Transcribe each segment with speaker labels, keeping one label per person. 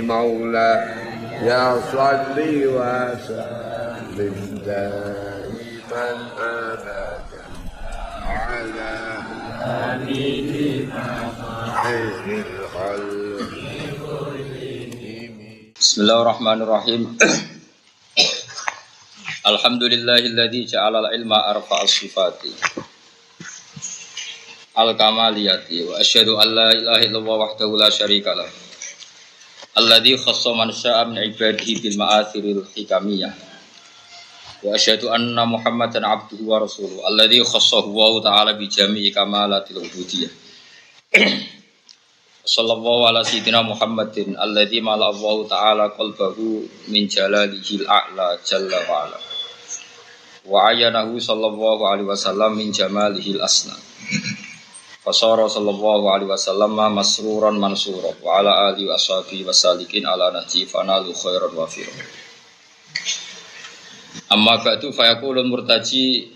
Speaker 1: مولاي صل وسلم دائما أبدا على حبيبك خير الخلق.
Speaker 2: Bismillahirrahmanirrahim. Alhamdulillahilladzi ja'ala al-ilma arfa'as sifati al-kamaliyati wa asyhadu an la ilaha illallah wahdahu la syarika lah alladzi khassa man syaa min ibadihi bil ma'athiril hikamiyah wa asyhadu anna muhammadan abduhu wa rasuluhu alladzi khassahu wa ta'ala bi jami'i kamalatil ubudiyah. Sallallahu ala sayyidina Muhammadin alladzi mala Allah ta'ala qalbahu min jalalihil a'la jalla wa ala wa ayyanahu sallallahu alaihi wasallam min jamalihil asna fasara sallallahu alaihi wasallam masruran mansuran wa ala alihi wa ashabihi wasalikin ala nahji fanalu khairan wa firman. Amma ba'du fayaqulul murtaji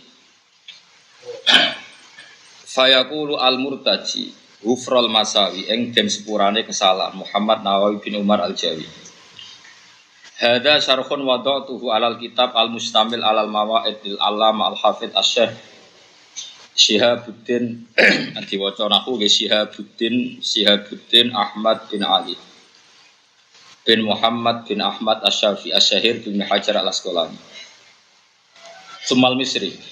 Speaker 2: fayaqulu al murtaji Ghufral Masawi ing den sepurane kesalahan Muhammad Nawawi bin Umar Al-Jawi. Hadza syarhun wada'tuhu alal kitab al-mustamil alal mawa'idil alama al-hafidh asy-syekh Syihabuddin diwaca nahu nggih Syihabuddin Ahmad bin Ali bin Muhammad bin Ahmad Asy-Syafi'i Asy-Syahir bin Hajar Al-Asqalani. Sumal Misri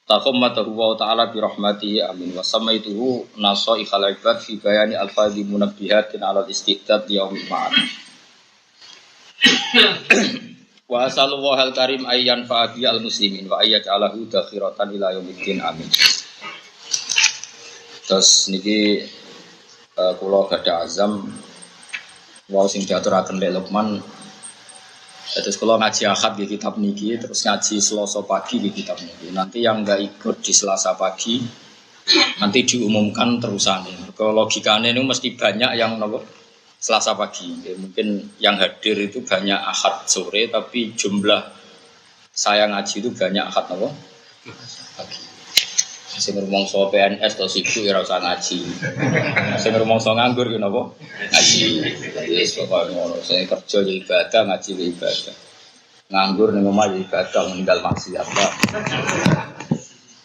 Speaker 2: Taqammatahu wa ta'ala bi rahmatihi amin wa samaituhu nasaihal ibad fi bayani alfadhi munabbihatin ala istidad yaumil ma'ad wa asallallahu al-karim ayyan fa'abi al-muslimin wa ayyaj'alahu dakhiratan ila yaumiddin amin. Terus niki kula gadah azam wau sing diaturaken Lek Lukman. Terus kalau ngaji Ahad di kitab niki, terus ngaji Selasa pagi di kitab niki. Nanti yang enggak ikut di Selasa pagi, nanti diumumkan terusannya. Kalau logikanya ini mesti banyak yang nopo Selasa pagi. Ya, mungkin yang hadir itu banyak Ahad sore, tapi jumlah saya ngaji itu banyak Ahad nopo pagi. Sing rumangsa PNS to sibuk ora usah ngaji. Sing rumangsa nganggur ki napa? Ngaji. Wis pokoke ngono. Sing kerja ya ibadah, ngaji ya ibadah. Nganggur ning omah ya ibadah, ninggal maksiat.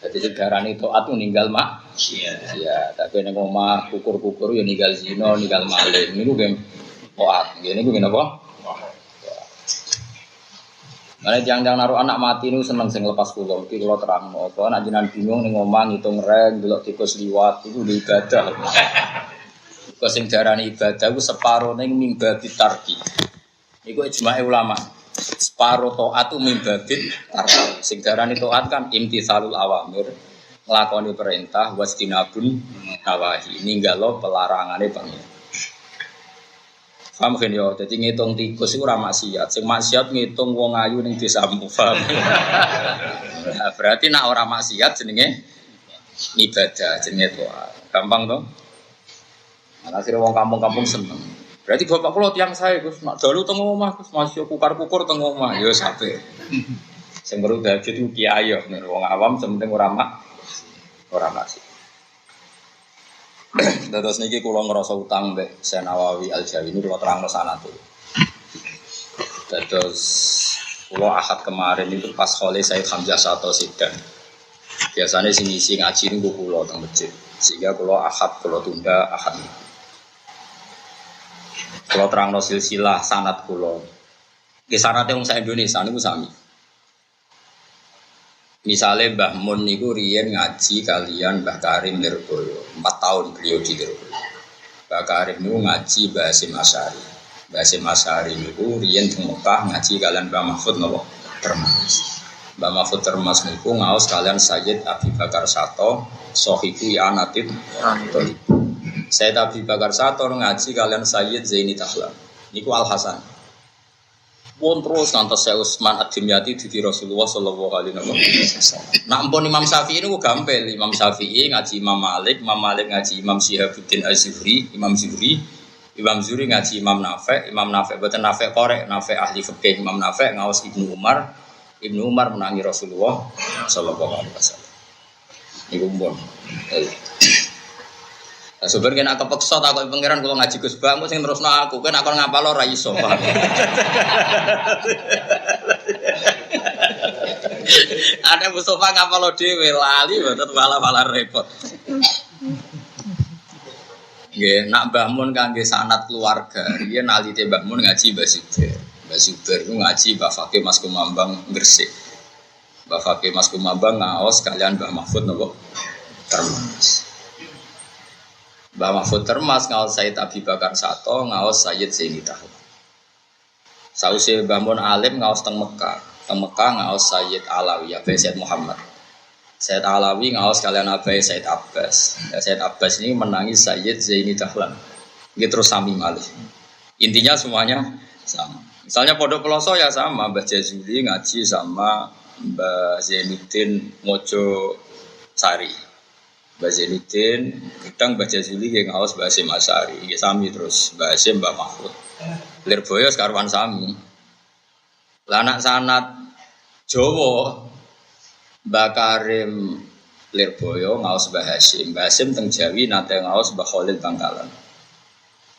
Speaker 2: Dadi segarane taat ninggal maksiat. Ya, tapi ning omah kukur-kukur ya ninggal zina, ninggal maling. Niku nggih taat. Nggih niku napa? Mana jangan naruh anak mati nu seneng sing lepas pulau. Iki kula terangno. Apa nek jenengan bingung ning omah ngitung reng, delok tikus liwat iku ibadah. Kok sing darani ibadah ku separo ning mimbabi tarki. Iku ijma'e ulama. Separo taat ku mimbabi tarki. Sing darani taat kan imtitsalul awamir, nglakoni perintah wastinabun nawahi, ninggalo pelarangane pangeran. Paham kan ya, jadi ngitung tikus itu ora maksiat. Sing maksiat ngitung wong ayu ning desamu, paham. Nah, berarti nak ora maksiat jenenge ibadah, jenenge doa. Gampang toh? Nah, akhirnya wong kampung-kampung seneng. Berarti bapak kula tiyang saya Gus, nak dalu teng omah Gus, masih kukar-kukur teng omah. Ya sape. Sing perlu dadi itu kiai yo, wong awam sementing ora maksiat. Terus niki kula ngerasa utang mbek Syekh Nawawi Al-Jawi ini kula terangno sanate. Terus kula Ahad kemarin itu pas khole Said Hamzah Sato Sidan. Biasanya sing ngisi ngaji niku kula teng masjid. Sehingga kula Ahad kula tunda Ahad. Kula terangno silsilah sanad kula. Nggih sanate wong sak Indonesia niku sami. Misalnya Mbah Mun niku riyen ngaji kalian Mbah Karim Nirboyo 4 tahun beliau di Nirboyo. Mbah Karim niku ngaji Mbah Hasyim Asy'ari. Mbah Hasyim Asy'ari niku riyen teng Mekah ngaji kalian Mbah Mahfud napa Termas. Mbah Mahfud Termas niku ngaos kalian Sayyid Abi Bakar Sato Sohibu Anatib. Sayyid Abi Bakar Sato ngaji kalian Sayyid Zaini Tahlan. Niku Al Hasan. Pun terus ngantos Syekh Utsman Ad-Dimyati di Rasulullah sallallahu alaihi wasallam. Nah, ampun Imam Syafi'i niku gampil. Imam Syafi'i ngaji Imam Malik ngaji Imam Syihabuddin Az-Zuhri, Imam Zuhri ngaji Imam Nafi', boten Nafi' korek, Nafi' ahli fikih, Imam Nafi' ngaos Ibnu Umar menangi Rasulullah sallallahu alaihi wasallam. Niku pun. Lah sebenarnya kena kepeksa takut pangeran kalau ngaji Gus Bang sing terusno aku kan aku ngapal ora iso. Ada Mustafa ngapal dhewe lali betul malah repot. Nggih, nak Mbah Mun kangge sanad keluarga, riyen alite Mbah Mun ngaji Mbah Zubair. Mbah Zubair ku ngaji Mbah Fakih Mas Kumambang Gresik. Mbah Fakih Mas Kumambang ngaos kalian Mbah Mahfud napa? Termas. Mbah Mahfud Termas ngaos Said Abi Bakar Sato, ngaos Sayyid Zaini Tahlan. Sause Mbah Mun alim ngaos teng Mekah. Teng Mekah ngaos Sayyid Alawi, Abai Sayyid Muhammad. Sayyid Alawi ngaos kalian Abai Sayyid Abbas. Ya, Sayyid Abbas ini menangis Sayyid Zaini Tahlan. Ini terus sami malih. Intinya semuanya sama. Misalnya Pondok Peloso ya sama, Mbah Jazuli ngaji sama Mbah Zainuddin Mojo Sari. Mbah Zainuddin, kadang Mbah Jazuli yang ngaos Mbah Hasyim Asy'ari, ya sami terus Mbah Hasyim Mbah Mahfud. Lirboyo sekarwan sami. Lah anak sanad Jawa Mbah Karim Lirboyo ngaos Mbah Hasyim. Mbah Hasyim teng Jawi nate ngaos Mbah Khalil Bangkalan.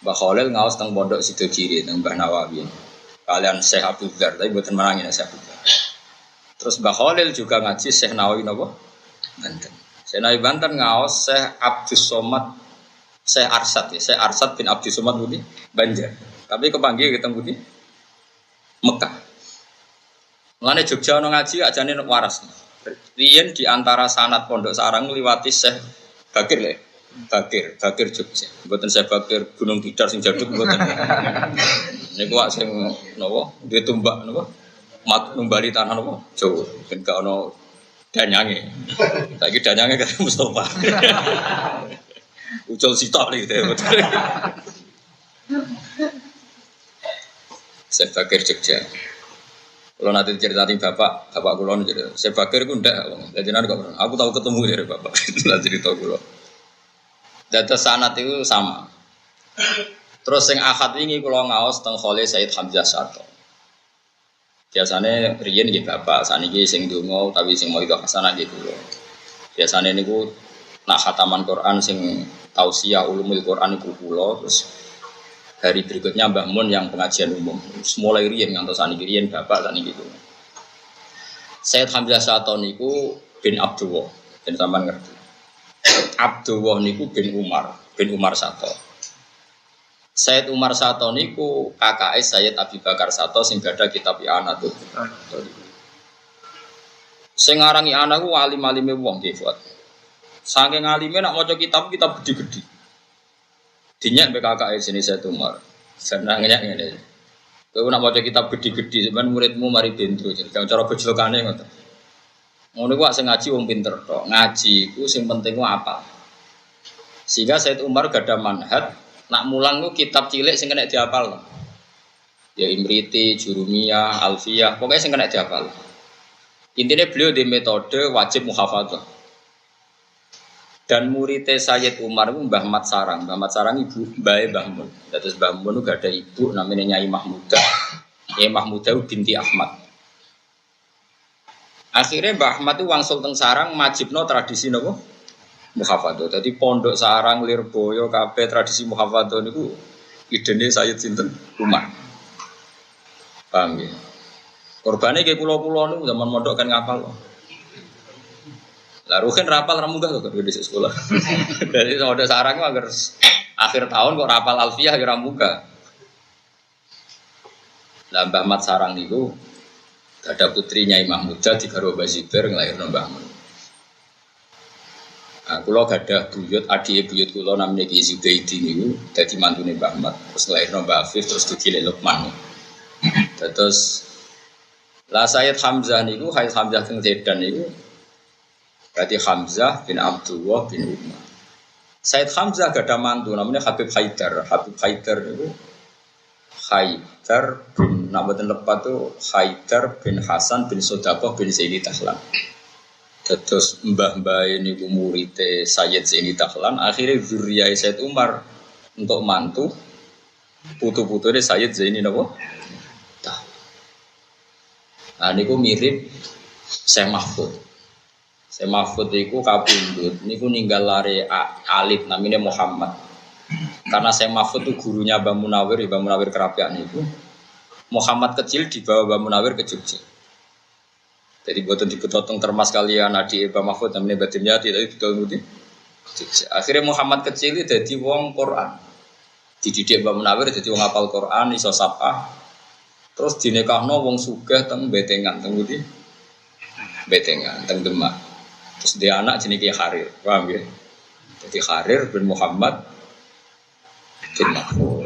Speaker 2: Mbah Khalil ngaos teng Pondok Sidogiri teng Mbah Nawawi. Kalian Syekh Abdul Dzar, tapi mboten menangi Syekh Abdul Dzar. Terus Mbah Khalil juga ngaji Syekh Nawawi napa? Banten. Syekh Nawawi Banten ngaos Syekh Abdus Somad, Syekh Arsad ya, Syekh Arsad bin Abdus Somad budi Banjar. Tapi kepanggil ketemu budi Mekah. Mulane Jogja ono ngaji ajane waras. Riyen di antara sanad Pondok Sarang ngliwati Syekh Bakir le. Bakir Jogja. Mboten Syekh Bakir Gunung Tidar sing jaduk mboten. Niku wak sing napa? Duwe tumbak napa? Mat numbali tanah napa? Jawa. Ben gak ono danyange. Saiki danyange karo Mustofa. Ucul sitok iki teh. Syekh Bakir Jogja. Kalau nanti ceritain bapak kulo cerita, Syekh Bakir ku ndak, jadi nanti aku tahu ketemu dari bapak, itulah cerita kulo. Data sanad itu sama. Terus yang akad ini kulo ngaos teng Khalil Said Hamzah Sato. Biasanya riyen nggih bapak, saniki sing donga tapi sing mau itu hasanah nggih kulo. Biasanya niku nak khataman Quran sing tausiah ulumul Quran iku kulo, terus hari berikutnya Mbah Mun yang pengajian umum. Mulai riyen ngantos saniki riyen bapak saniki gitu. Said Hamzah Sato niku bin Abdullah, ben sampean ngerti. Abdullah niku bin Umar Sato. Said Umar Sato niku kakake Sayyid Abi Bakar Sato sing gadah kitab I'anatul. Sing aran I'anah ku alim-alime wong nggih, Fuad. Saking alime nak maca kitab gede-gede. Dinyak mbek kakake jenis Said Umar. Senang ngene. Kowe nak maca kitab gede-gede sampean muridmu mari bendro. Jadi cara bejlokane ngoten. Ngono ku sing ngaji wong pinter tok. Ngaji iku sing penting ku apal. Sehingga Said Umar gadah manhaj nak mulang ku kitab cilik sing kena dihafal. Ya Imriti, Jurumiyah, Alfiyah, pokoknya sing kena dihafal. Intinya beliau di metode wajib muhafadzah. Dan muridnya Sayyid Umar itu Mbah Mat Sarang. Mbah Mat Sarang ibu Mbah Mun. Terus Mbah Mun itu gak ada ibu namanya Nyai Mahmudah. Nyai Mahmudah itu binti Ahmad. Akhirnya Mbah Ahmad itu wangsul teng Sarang majibno tradisi napa? Muhafadzah. Jadi pondok Sarang, Lirboyo, kabeh tradisi muhafadzah niku idene Sayyid sinten Umar. Paham ya? Korbane kayak pulau-pulau niku zaman mondok kan ngapal. Lah Ruhin rapal ra munggah kok di sekolah. Dari pondok Sarang agar akhir tahun kok rapal Alfiyah ya ra munggah. Lah Mbah Mat Sarang niku ada putrinya Imam Muda di Garwa Bazibar nglairno Mbah Mun. Nah, kula gadah buyut, adik buyut kula namanya Ki Zubaidi niku dadi mantune Mbah Mat. Terus nglairno Mbah Afif terus dikile Lukman. Terus lah Sayyid Hamzah niku Sayyid Hamzah teng Sedan niku berarti Hamzah bin Abdullah bin Umar. Sayyid Hamzah gadah mantu namanya Habib Haidar. Habib Haidar niku Haidar bin Nabaten lepat tu Haidar bin Hasan bin Sodaqah bin Zaini Tahlan. Terus mbah-mbah ini murid Sayyid Zaini Tahlan. Akhirnya zuriyah Sayyid Umar untuk mantu putu-putu ini Sayyid Zaini napa? Nah, ini mirip Syekh Mahfud. Saya Mahfud iku kapundhut niku ninggal lare alit namanya Muhammad. Karena saya Mahfud itu gurunya Mbah Munawir Kerapian niku. Muhammad kecil dibawa Mbah Munawir ke Jogja. Jadi buatan dipotong termas kalian adik Mbah Mahfud namanya batinnya tidak betul ngerti. Akhirnya Muhammad kecil itu jadi wong Quran. Dididik Mbah Munawir jadi wong hafal Quran iso sapah. Terus dinekahno wong sugih teng Betengan teng ngerti. Betengan teng Demak. Terus dia anak jenenge Ki Harir, paham ya? Jadi Harir bin Muhammad bin Mahfud.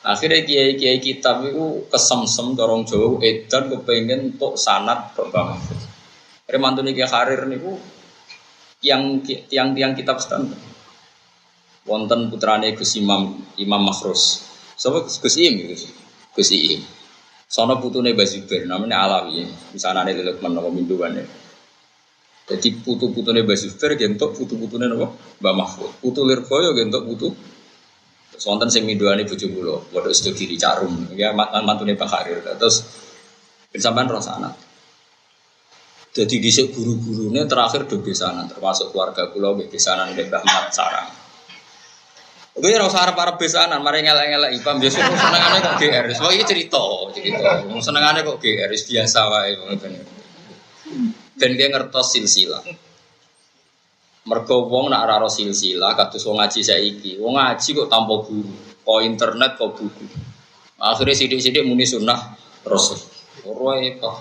Speaker 2: Akhirnya kiai-kiai kitab itu kesemsem dorong Jawa edan kepengen untuk sanad Mbah Mahfud. Akhirnya mantune Ki Harir niku yang tiang kitab standar. Wonten putrane Gus Imam Makhrus. Sapa Gus Im gitu. Gus Im. Sono putune Mbah Zubair namanya Alawi. Misanane Lukman napa minduwane. Jadi putu-putune Mbah Zubair gentok putu-putune napa Mbah Mahfud. Putu Lirboyo gentok putu. Terus wonten sing minduane bojo kula, padha sedo diri carum. Ya mantune Pak Harir. Terus sampean roh sana. Jadi dhisik guru-gurune terakhir do besanan termasuk keluarga kula nggih besanan Mbah Ahmad Sarang. Oke ora usah arep-arep besanan, mari ngelek-ngelek Ipam biasa senengane kok GR. Wah iki cerita. Senengane kok GR biasa wae ngoten. Ben dia ngertos silsilah. Mergo wong nak ora silsilah kados wong ngaji saiki. Wong ngaji kok tanpa guru, kok internet kok buku. Akhirnya sithik-sithik muni sunnah Rasul. Ora itu.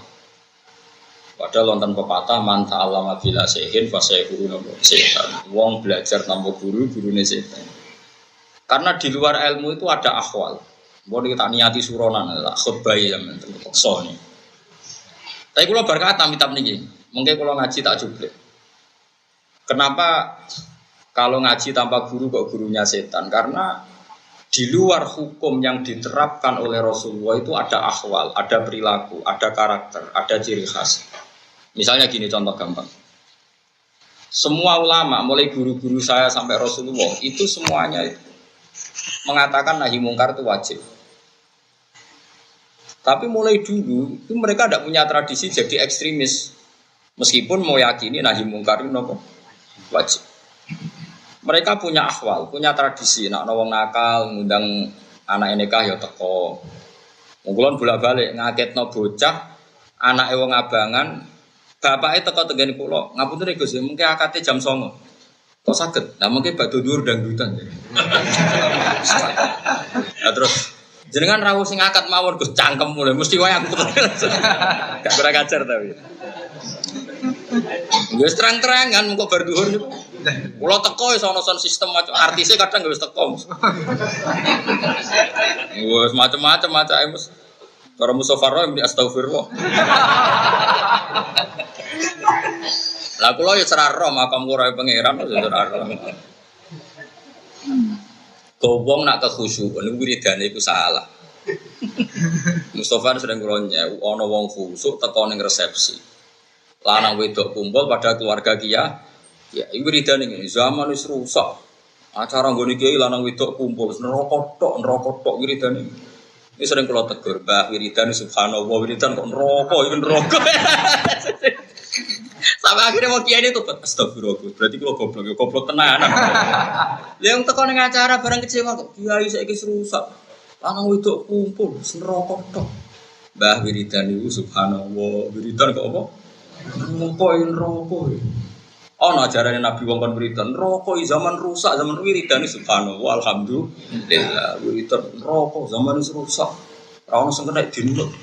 Speaker 2: Padahal wonten pepatah man ta'allama bila sehin fa sayhuruna setan. Wong belajar tanpa guru, gurune setan. Karena di luar ilmu itu ada akhwal. Mbok kita niati suronan lah khutbah ya men tekso ni. Tapi kula berkata kitab niki, mungkin kalau ngaji tak jublek. Kenapa kalau ngaji tanpa guru kok gurunya setan? Karena di luar hukum yang diterapkan oleh Rasulullah itu ada akhwal, ada perilaku, ada karakter, ada ciri khas. Misalnya gini contoh gampang. Semua ulama, mulai guru-guru saya sampai Rasulullah, itu semuanya itu mengatakan nahi mungkar itu wajib. Tapi mulai dulu itu mereka tidak punya tradisi jadi ekstremis. Meskipun mau yakini nahi mungkar itu wajib. Mereka punya akhwal, punya tradisi. Nak wong nakal ngundang anak nikah ya teko. Mungkulon bolak-balik ngaketno bocah, anake wong abangan, bapake teko tengene kula. Ngapunten Gus, mungkin akate jam 09.00. Kok saged? Lah mungkin batu dhuwur dangdutan. Nah terus jenengan rawuh sing akad mawon Gus cangkem mulai mesti wae aku. Gak kurang ajar tapi. Wis terang-terangan mengko bar dhuwur niku. Kula teko iso ana sistem macam artise kadang wis teko. Wis macam-macam macake Mas. Cara Mustofa mesti astagfirullah. Lah kula ya ora ro makam kula pangeran ya ora ro. Wong nak kekhusyukan niku wiridane iku salah. Mustofa sering kula nyewu ana wong khusuk teko ning resepsi. Lanang wedok kumpul pada keluarga kiai. Ya iku wiridane ngene zaman wis rusak. Acara nggone kiai lanang wedok kumpul neraka tok wiridane. Ini sering kula tegur, Mbah wiridan subhanallah wiridan kok neraka iku neraka. Sampai akhirnya mau kiai itu astagfirullah. Berarti kalau goblok tenan. Yang teko ning acara barang kecewa kok kiai saiki rusak. Lanang wedok kumpul neraka tok. Mbah wiridan itu subhanallah wiridan kok apa? Neraka. Ana ajarane Nabi wong kon wiridan neraka zaman rusak zaman wiridan subhanallah alhamdulillah wiridan neraka zaman rusak. Ora ono sing kena dinut.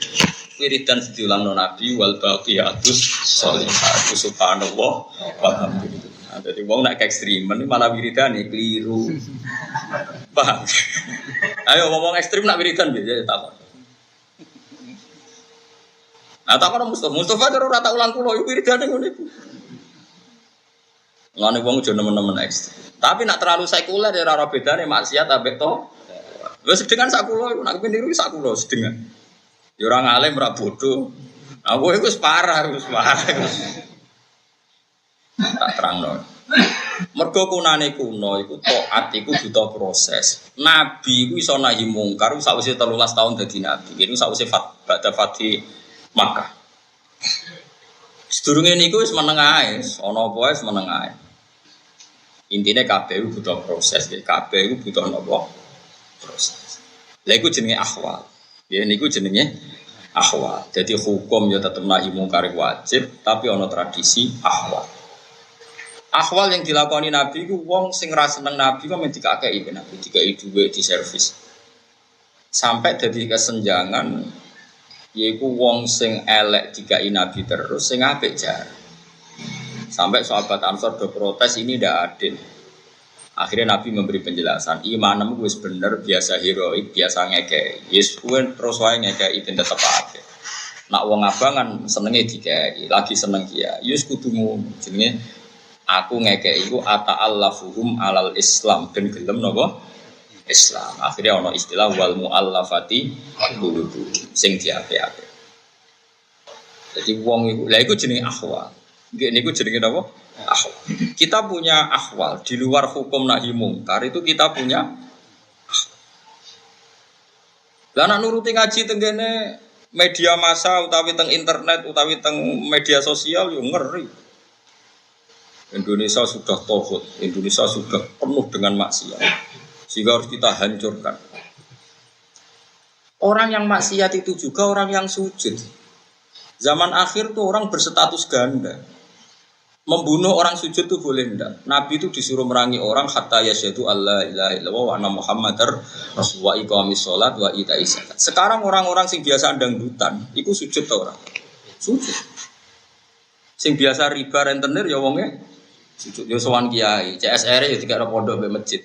Speaker 2: Wiridan diulangno Nabi wal baqiyatus sholihah subhanallah walhamdulillah. Jadi wong nek ekstremen malah wiridane keliru. Paham? Ayo ngomong ekstrem nak wiridan biasa takon. Nah takon Mustafa ora tak ulang kula wiridane ngono iku. Ngene wong aja nemen-nemen ekstrem. Tapi nak terlalu sekuler ya ora bedane maksiat ambek to. Wis sedengan sak kula iku nak kepeniru sak kula sedengan. Ya ora ngalim ora bodoh. Aku iku wis parah. Tak terangno. Mergo kunane kuno iku taat iku butuh proses. Nabi iku iso nahi mungkar sakwise 13 tahun dadi nabi. Iku sakwise Fatih Makkah. Sedurunge niku wis meneng ae, ana apa wae wis meneng ae. Intine kabeh butuh proses, kabeh butuh napa? Proses. Lha iku jenenge ahwal. Ya niku jenenge ahwal. Jadi hukum ya tetep nahi mungkar wajib, tapi ana tradisi ahwal. Ahwal yang dilakoni Nabi ku wong sing ra seneng Nabi kok men dikakeki Nabi, dikai dhuwit di servis. Sampai dadi kesenjangan yaiku wong sing elek dikai Nabi terus sing apik jar. Sampai sahabat Ansor do protes ini ndak adil. Akhirnya Nabi memberi penjelasan, imanmu wis bener, biasa heroik, biasa ngekei. Yes, kuwi terus wae ngekei ben tetep apik. Nak wong abangan senenge dikei, lagi seneng kiai. Yes kudu ngono. Jenenge aku ngekei iku ata'allafuhum alal Islam ben gelem napa? Islam. Akhirnya ana istilah wal muallafati qulubuhum sing diape-ape. Jadi wong iku, lha iku jenenge ahwal. Nggih niku jenenge napa? Ahwal. Kita punya ahwal di luar hukum nahi mungkar itu kita punya ahwal. Lah nek nuruti ngaji tenggene media massa utawi teng internet utawi teng media sosial yo ngeri. Indonesia sudah tauhid, Indonesia sudah penuh dengan maksiat. Sehingga harus kita hancurkan. Orang yang maksiat itu juga orang yang sujud. Zaman akhir tuh orang berstatus ganda. Membunuh orang sujud tuh boleh enggak? Nabi itu disuruh merangi orang hatta yasyhadu alla ilaha illallah wa anna muhammadar rasulullah wa iqamis shalat wa ita'iz zakat. Sekarang orang-orang sing biasa dangdutan, iku sujud ta ora? Sujud. Sing biasa riba rentenir ya wonge sujud. Ya sowan kiai, CSR ya dikira pondok mbek masjid.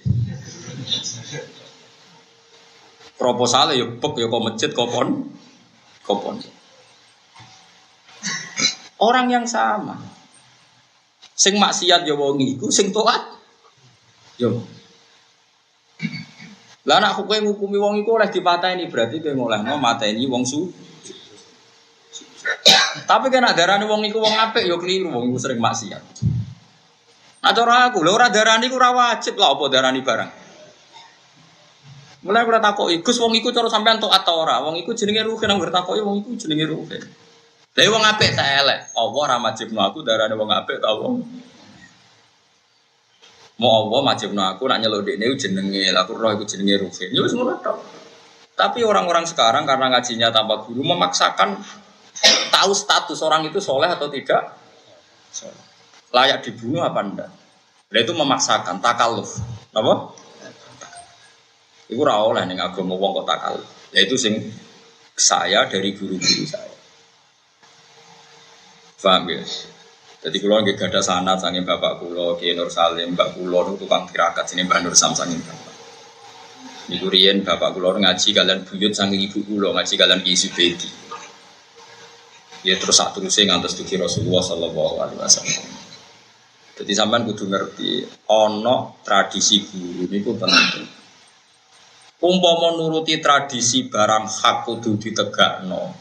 Speaker 2: Proposal ya bek ya kok masjid kopon. Orang yang sama. Sing maksiat ya wong iku, sing taat yo. Lah nek kowe ngukumi wong iku oleh dipateni berarti kowe ngolehno mateni wong su. Tapi kan darane wong iku wong apik ya keliru, wong iku sering maksiat. Nah cara aku, lha ora darani iku ora wajib lah apa darani barang. Mulai ora takoki, Gus wong iku cara sampean taat ta ora? Wong iku jenenge ruhin nang takoki wong iku jenenge ruhin. Lha wong apik ta elek? Allah ora majibno aku darane wong apik ta wong. Mau Allah majibno aku nak nyeluk dekne jenenge, lha aku roh iku jenenge ruhin. Ya wis ngono tok. Tapi orang-orang sekarang karena ngajinya tanpa guru memaksakan tahu status orang itu soleh atau tidak, layak dibunuh apa enggak. Nah itu memaksakan takalluf, apa? Iku ora oleh ning agama wong kok takalluf. Yaitu sing saya dari guru-guru saya. Paham ya? Jadi kula nggih gadah sanad saking bapak kula Ki Nur Salim, mbak kula niku tukang tirakat jenenge Mbah Nur Sam saking bapak. Niku riyen bapak kula ngaji kalian buyut saking ibu kula ngaji kalian Ki Subedi. Ya terus sak teruse ngantos dugi Rasulullah sallallahu alaihi wasallam. Jadi sampean kudu ngerti ana tradisi guru niku penting. Umpama nuruti tradisi barang hak kudu ditegakno.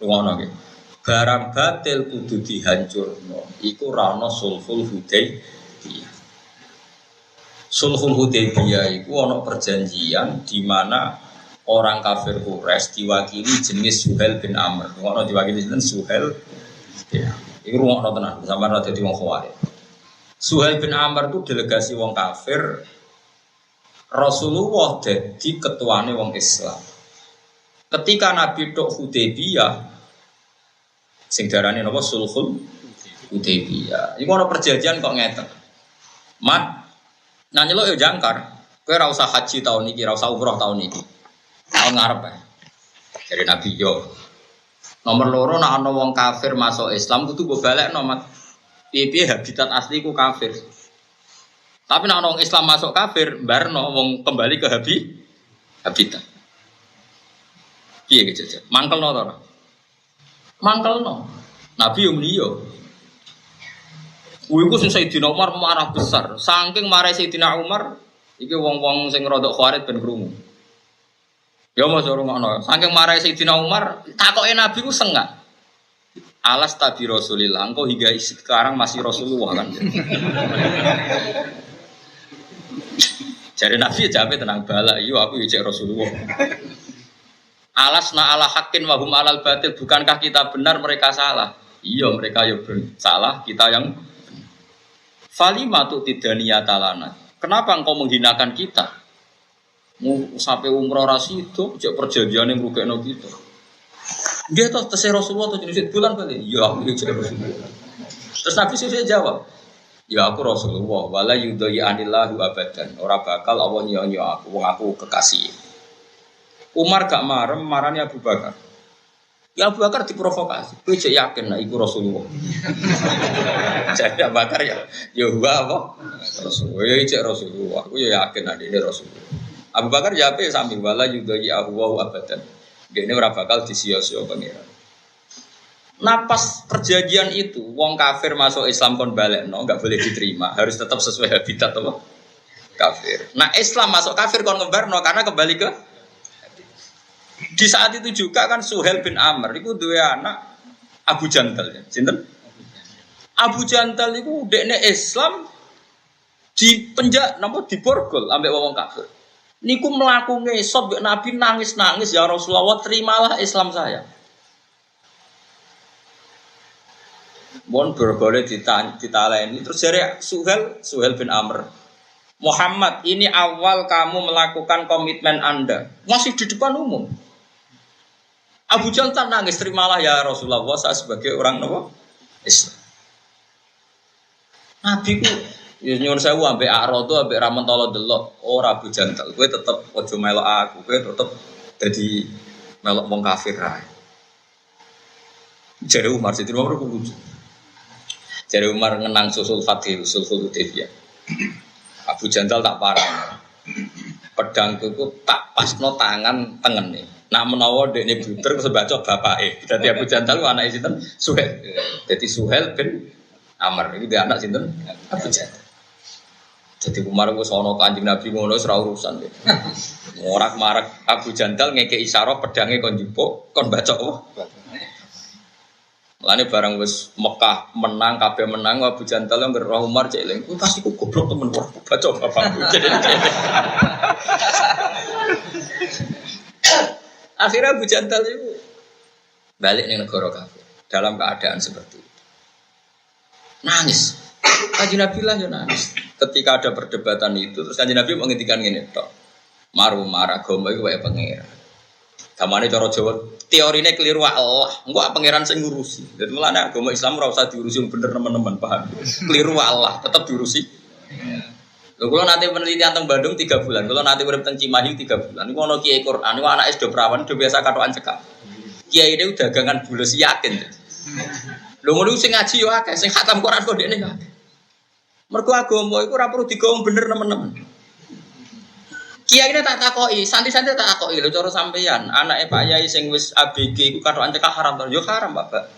Speaker 2: Ngono nggih. Barang batil kudu dihancurno. Iku ra ana sulhul Hudaybiyah. Sulhul Hudaybiyah iku ana perjanjian di mana orang kafir Quraisy diwakili jenis Suhail bin Amr. Ngono diwakili jeneng Suhail. Ya, iku ngono tenan, sampeyan ora dadi wong Khawarij. Suhail bin Amr itu delegasi wong kafir. Rasulullah dadi ketuane wong Islam. Ketika Nabi tok Hudaybiyah sing darane napa Sulhul Hudaybiyah. Iku ana perjanjian kok ngeten. Mat nyeluk yo jangkar. Kowe ora usah haji tahun iki, ora usah umroh tahun iki. Tahun ngarep ae. Dari Nabi yo. Nomor loro nek ana wong kafir masuk Islam kudu mbok balekno mat. Piye-piye habitat asli ku kafir. Tapi nek ana wong Islam masuk kafir, barno wong kembali ke habitat. Piye gitu. Mangkelno to ora? Mangkelno. Nabi yo mliyo. Kuwi ku sing Sayyidina Umar marah besar. Saking marah Sayyidina Umar, iki wong-wong sing rodok Khawarij ben krungu. Ya mau suruh ngono. Saking marah Sayyidina Umar, takoke Nabi ku sengak. Alas tabi Rasulillah, engkau hingga sekarang masih Rasulullah kan. Jadi Nabi jawab tenang bala, iya aku ya Rasulullah. Alas na ala hakin wahum alal batil, bukankah kita benar mereka salah? Iya mereka ya salah, kita yang falima tu tidaniyata lana. Kenapa engkau menghinakan kita? Mau sampai umroh rasi itu, cek perjanjian yang rugekno kita. Dia tuh terus Rasulullah tuh jenis bulan kali. Ya aku cek Rasulullah. Terus Nabi sudah jawab, ya aku Rasulullah. Wala yudai anillahu abadan. Orang bakal Allah nyonya aku, wong aku kekasih. Umar gak marahnya Abu Bakar. Ya Abu Bakar diprovokasi. Kowe cek yakin nek iku Rasulullah. Jadi Abu Bakar ya apa? Rasulullah. Ya cek Rasulullah. Aku ya yakin nek ini Rasulullah. Abu Bakar jawab sambil wala yudai ahwa abadan. Dene ora bakal disia-sia pangeran. Napas perjanjian itu wong kafir masuk Islam kon balekno enggak boleh diterima, harus tetap sesuai habitat apa? Kafir. Nah, Islam masuk kafir kon ngebarno karena kembali ke di saat itu juga kan Suhail bin Amr itu dua anak Abu Jantal ya. Sinten? Abu Jantal itu dekne Islam di penjara napa diborgol ambek wong kafir. Niku mlaku ngesot mbek Nabi nangis-nangis ya Rasulullah terimalah Islam saya. Mon bergoleh ditaleni terus jare Suhail bin Amr. Muhammad, ini awal kamu melakukan komitmen Anda. Masih di depan umum. Abu Jahal nangis, terimalah ya Rasulullah saya sebagai orang Nabi Islam. Nabi ku ya nyuwun sewu ambek Arodo ambek Ramontolo delok ora Abu Jahal. Kowe tetep aja melok aku, kowe tetep dadi melok wong kafir ae. Jare Umar Sidin Umar ku lucu. Jare Umar ngenang susul Fatih, susul Hudaybiyah. Abu Jahal tak parah. Pedangku ku tak pasno tangan tengene. Nak menawa dekne buter sebacok bapake. Dadi Abu Jahal ku anake sinten? Suhail. Dadi Suhail bin Amr iki dia anak sinten? Abu Jahal. Dadi Umar wis ana Kanjeng Nabi ngono wis ora urusan. Ora marek Abu Jahal ngekeki isyarah pedange kon njupuk, kon bacok apa? Lane barang wis Mekah menang kabeh menang Abu Jahal ngger Umar cek eling. Kuwi pasti ku goblok temen kok bacok bapakku. Akhirnya Abu Jahal itu balik ning negara kafir dalam keadaan seperti itu. Nangis. Kanjeng Nabi lah ya nangis. Ketika ada perdebatan itu terus Kanjeng Nabi menghentikan ngene tok. Maru agama iku wae pangeran. Gamane cara Jawa teorine keliru Allah. Engko pangeran sing ngurusi. Dadi mulane agama Islam ora usah diurusi bener teman-teman paham. Keliru Allah, tetap diurusi. Lho kula nate penelitian teng Bandung 3 bulan. Kula nate urip teng Cimahi 3 bulan. Niku ana kiai Quran, niku anake do prawan, do biasa katokan cekak. Kiai ini dagangan bulus yakin. Lho ngono sing ngaji yo akeh, sing khatam Quran kok dekne akeh. Mergo agama iku ora perlu digawe bener teman-teman. Kiai ini tak takoki, santri-santri tak takoki lho cara sampeyan, anake Pak Yai sing wis ABG iku katokan cekak haram to? Yo haram, Bapak.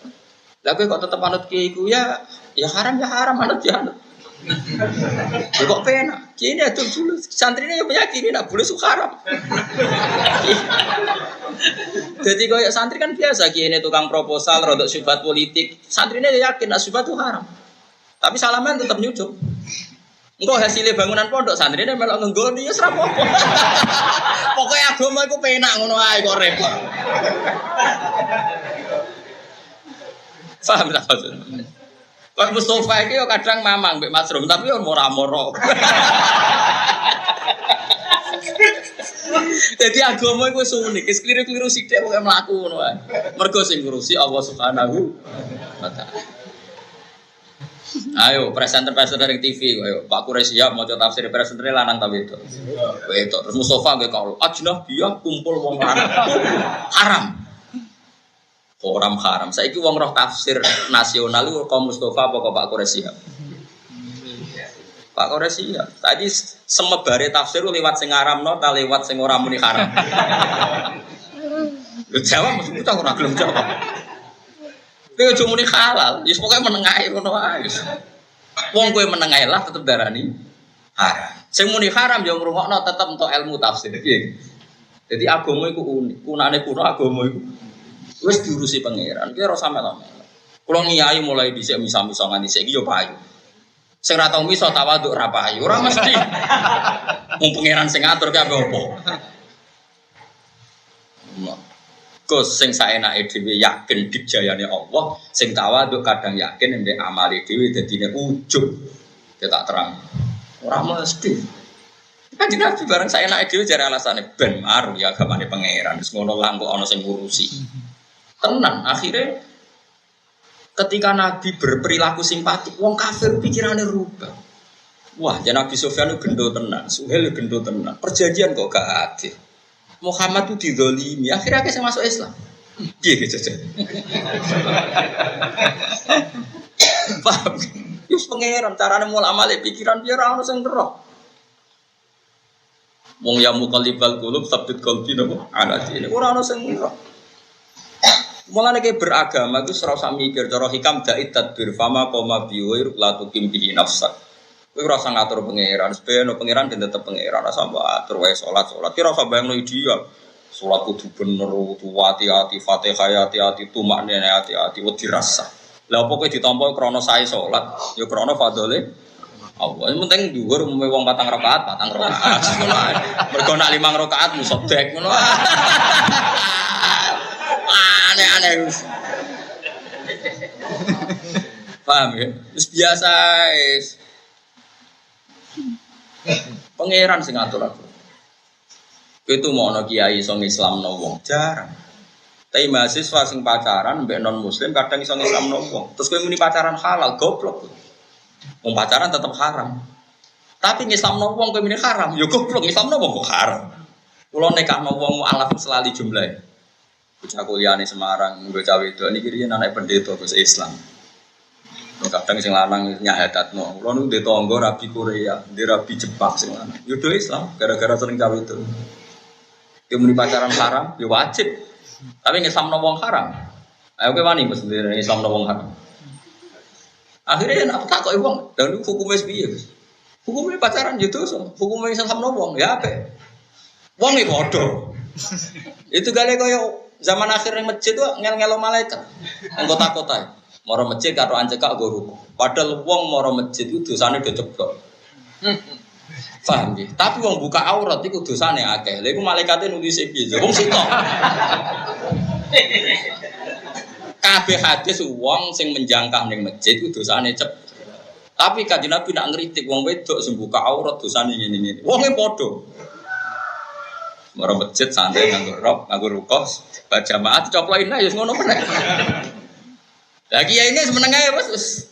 Speaker 2: Lah kowe kok tetep anut kiai iku ya haram anut ya anut. Ya kok penak? Kiai ini adul dulu, santrinya yang meyakini nak boleh haram. Jadi kayak santri kan biasa, kiai ini tukang proposal, rodok syubhat politik, santrinya yakin nak syubhat itu haram. Tapi salaman tetap nyucuk. Engkau hasilnya bangunan pondok, santrinya melok ngenggoni ya serap apa. Pokoknya agama itu penak ngono ae kok repot. Paham tak maksudnya? Pak Mustafa iki yo kadang mamang mbek Mas Rum tapi yo mora-moro. Dadi agama iku wis unik, wis kliru-kliru sithik pokoke mlaku ngono wae. Mergo sing ngurusi Allah Subhanahu wa taala. Ayo presenter-presenter ning TV ayo Pak Quraisy siap maca tafsir presenter lanang ta wedok. Wedok terus Mustafa nggih kalau ajnabiyah kumpul wong lanang. Haram. Orang haram. Saiki wong roh tafsir nasional itu kaum Mustafa apa Pak Quraisy? Pak Quraisy ya. Tadi semebare tafsir lewat sing haramno ta lewat sing ora muni haram. Lho jawab mesti kita ora gelem jawab. Kowe aja muni halal, wis pokoke menengahe ngono wae. Wong kowe menengahe lah tetep darani haram. Sing muni haram ya ngrungokno tetep entuk ilmu tafsir. Jadi agama iku unik. Kunane kuno agama iku wis diurusi pangeran, ki ora sampe-sampe. Kula ngiyai mulai dhisik misa-misa nganti saiki yo payu. Sing ora tau misa tawaduk ora payu, ora mesti. Wong pangeran sing ngatur ki apa? Gus sing saenake dhewe yakin dijayane Allah, sing tawadhu kadang yakin nek amale dhewe dadine ujug. Ya tak terang. Ora mesti. Kan Nabi bareng saenake dhewe jare alasane ben maru ya agamane pangeran. Wis ngono lah kok ana sing ngurusi. Tenan akhirnya ketika Nabi berperilaku simpatik, wong kafir pikirannya rubah. Wah, jadi Nabi Sufyan itu gendo tenan, Suhail gendo tenan. Perjanjian kok gak adil. Muhammad itu dizalimi, akhirnya saya masuk Islam. Piye gitu aja. Paham? Yus pangeran carane mul amale pikiran biar ora ono sing ngerok. Wong ya muqallibal qulub sabit qalbi napa ala dine. Ora ono sing ngerok. Mulane ke beragama itu ora usah mikir cara hikam dait tadbir fama qoma biwir la tuqim bihi nafsak. Kowe ora usah ngatur pangeran, sebeno pangeran ben tetep pangeran, ora sampe atur wae salat. Ki ora usah bayangno ideal. Salat kudu bener, kudu hati-hati, Fatihah hati-hati, tumakne hati-hati, wedi rasa. Lah apa kowe ditampa krana sae salat, ya krana fadhole Allah. Yang penting dhuwur umume wong 4 rakaat, 4 rakaat. Mergo nak 5 rakaat musadek ngono. Aneh-aneh. Paham ya? Wis biasa wis. Pangeran sing ngatur aku. Itu mau ono kiai iso Islamno wong jarang. Tapi mahasiswa sing pacaran mbek non muslim kadang iso Islamno wong. Terus kowe muni pacaran halal goblok. Wong pacaran tetap haram. Tapi Islamno wong kowe muni haram, ya goblok Islamno wong kok haram. Kulo nekakno wong mualaf selali jumlahe. Bocah kuliahane Semarang, bocah wedok niki riyen anak pendeta Gus Islam. Kadang sing lanang nyahadatno. Kulo nu ndek tangga rabi Korea, ndek rabi Jepang sing lanang. Yo do Islam gara-gara sering cawe itu. Ki muni pacaran haram, yo wajib. Tapi ngislamno wong haram. Ayo kowe wani Gus ndek ngislamno wong haram. Akhirnya nek takoki wong, dan hukume piye, Gus? Hukume pacaran yo dosa, hukume ngislamno wong ya apik. Wong e padha. Itu gale koyo zaman akhir ning masjid tuh ngel-ngelo malaikat. Anggota-kota. Moro masjid karo ancekak go ruku. Padahal wong moro masjid itu dosane do ceblok. Paham nggih? Tapi wong buka aurat iku dosane akeh. Lha iku malaikate nulis piye? Wong sitok. Kabeh hadis wong sing menjangkah ning masjid iku dosane ceblok. Tapi Kanjeng Nabi nak ngritik wong wedok sing buka aurat dosane ngene-ngene. Wonge padha. Moro masjid santai nganggo rok, nganggo rukos, berjamaah dicoplokin ae wis ngono meneh. Lah kiai ini semeneng ae wis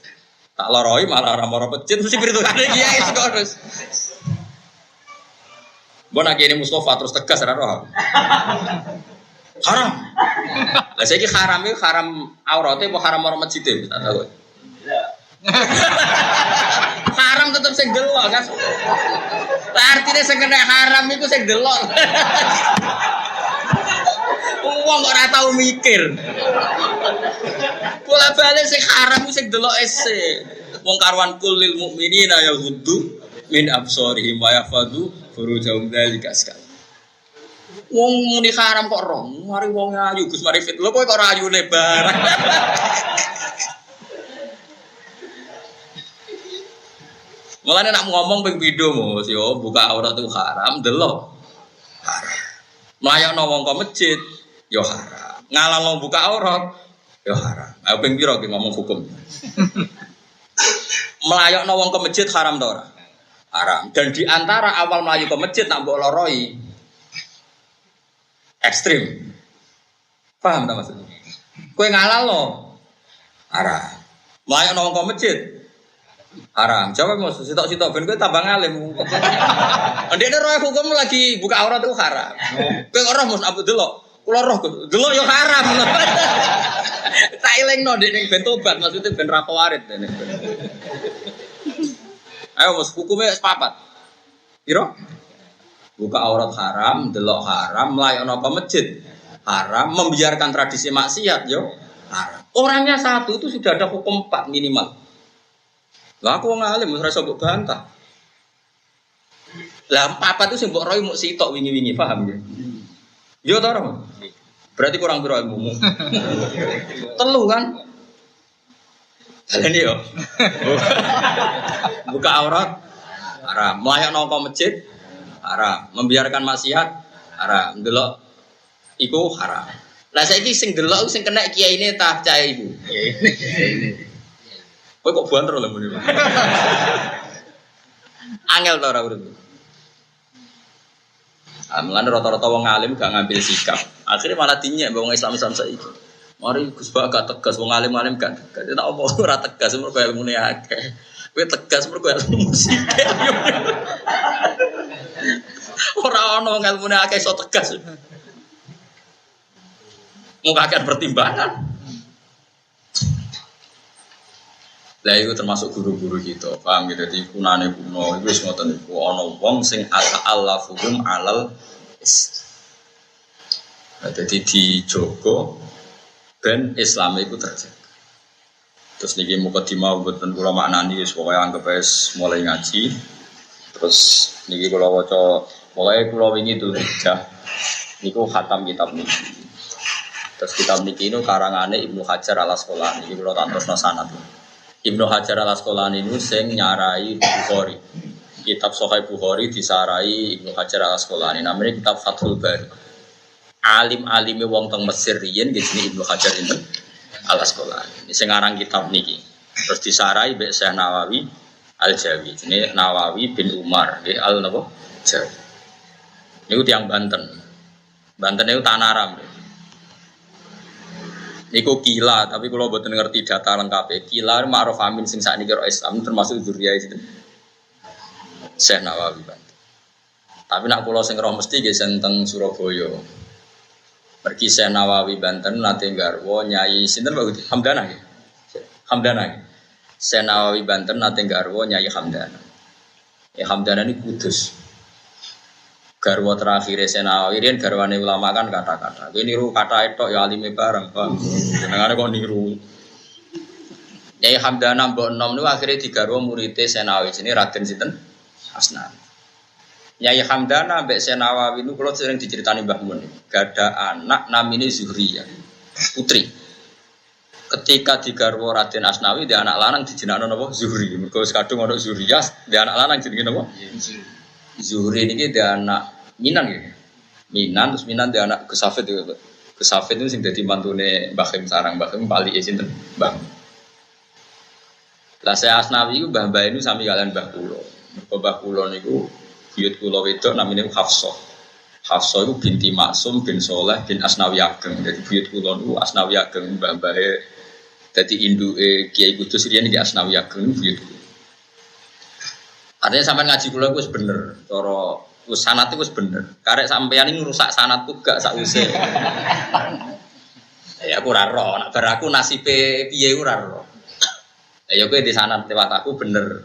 Speaker 2: tak loroi malah ora moro masjid mesti pirtukane kiai terus. Mbok nak ini Mustafa terus tegas ora roh. Haram. Lah saiki haram iki haram aurate apa haram moro masjid e tak tahu. Haram tetep sing delok kan. Lah artine sing kena haram iku sing delok. Wong ora tau mikir. Bola balik sing haram sing delok ese. Wong karuan kulil mukminina ya ghuddu min absarihim wa yafadu furujahum dzalika sekali. Wong muni haram kok roh. Mari wong ayu Gus mari fit. Lho kowe kok ora ayune barang. Mulane nak ngomong ping pindho Mas yo buka aurat itu haram, delok. Haram. Mlayakno wong kok masjid yo haram. Ngalang buka aurat yo haram. Ayo ping pira ki ngomong hukum. Melayakno wong ke masjid haram ta ora? Haram. Dan di antara awal melayu ke masjid nak mbok loroi ekstrim. Paham ta maksudnya? Kowe ngalalno haram. Melayakno wong ke masjid haram. Jawab Mas, sitok-sitok ben kowe tambah ngalim. Ndekne roh hukum lagi buka aurat itu haram. Kowe kok roh Mas Abdul delok. Kula roh delok yo haram. Tak elingno ndekne ben tobat maksudnya ben ra kawarit dene. Ayo Mas hukume sepapat. Piro? Buka aurat haram, delok haram, mlayakno ke masjid haram, membiarkan tradisi maksiat yo haram. Orangnya satu itu sudah ada hukum 4 minimal. Lah aku wong alim ora iso mbok bantah. Lah papat itu sing mbok roy muk sitok wingi-wingi, paham ya? Yo ta ora? Berarti kurang piro ilmumu. 3 kan? Dalane yo. Buka aurat haram, mlayakno ke masjid haram, membiarkan maksiat haram, delok iku haram. Lah saiki sing delok sing kena kiyaine tah cah iku.
Speaker 1: Ini.
Speaker 2: Kowe kok banter lho ngene. Angel ta ora urip. Mulane rata-rata wong alim gak ngambil sikap. Akhirnya malah dinyek wong Islam-Islam saiki. Mari Gus Bak gak tegas, wong alim-alim gak tegas. Nek apa ora tegas mergo ilmune akeh. Kowe tegas mergo ilmu sithik. Ora ono ilmune akeh iso tegas. Muga akeh pertimbangan. Lah itu termasuk guru-guru kita, paham gitu. Jadi kunane kuno itu wis ngoten niku ana wong sing ata'allafuhum alal jadi dijogo ben Islam itu terjaga. Terus niki mukadimah mboten kula maknani wis pokoke anggap wis mulai ngaji. Terus niki kula waca mulai kula wingi Dzul Hijjah niku khatam kitab niki. Terus kitab niki itu karangane Ibnu Hajar Al-Asqalani. Niki kula tak terusno sanad. Ibnu Hajar Al-Asqalani ini sing nyarai Bukhari. Kitab Sahih Bukhari disarai Ibnu Hajar Al-Asqalani. Namanya kitab Fathul Bari. Alim-alime wong teng Mesir riyen jenenge Ibnu Hajar itu Al-Asqalani. Ini sing aran kitab niki. Terus disarai mbek Syekh Nawawi Al-Jawi. Jenenge Nawawi bin Umar nggih Al-Jawi. Niku tiyang Banten. Banten niku Tanaram. Niku kila, tapi kalau buatan ngerti data lengkap kila ma'ruf amin sing sakniki karo Islam termasuk dzurriyyah itu. Syekh Nawawi Banten. Tapi nak kula sing roh mesti nggih teng Surabaya. Pergi Syekh Nawawi Banten nate garwa Nyai sinten Pak Hamdanah nggih. Hamdanah. Syekh Nawawi Banten nate garwa Nyai Hamdanah. Ya Hamdanah ini Kudus. Garwa terakhir Senawi riyen garwane ulama kan kata-kata. Kowe niru kata itu ya alime bareng, Bang. Jenengane kok niru. Nyai Hamdana mbok enom niku akhire digarwa murite Senawi jenenge Raden sinten? Asnawi. Nyai Hamdana mbek Senawi niku kula sering diceritani Mbah Mun. Gada anak namine Zuhriyah. Putri. Ketika digarwa Raden Asnawi dia anak lanang dijenakno napa? Zuhri. Mergo kadung ana Zuhriyah, dia anak lanang jenenge napa? Zuhri ini dia anak Minan ya, Minan terus Minan dia anak Gesafet juga. Gesafet itu sing dadi mantune Mbah Khim sarang Mbah Khim bali sinten Mbah. Lah saya Asnawi itu mbah-mbah itu sami kalian Mbah Kulo. Mbah Kulo niku buyut kula wedok namine Hafsah. Hafsah itu binti Maksum bin Soleh bin Asnawi Ageng. Jadi buyut kula niku Asnawi Ageng mbah-mbahe dadi induke Kiai Kudus riyen iki Asnawi Ageng buyut. Artinya sampai ngaji kula wis bener, cara wis sanad wis bener. Karek sampeyan iki ngrusak sanadku gak sause. Ya aku ora ro, nek bar aku nasibe piye ora ro. Ya kowe di sanad lewat aku bener.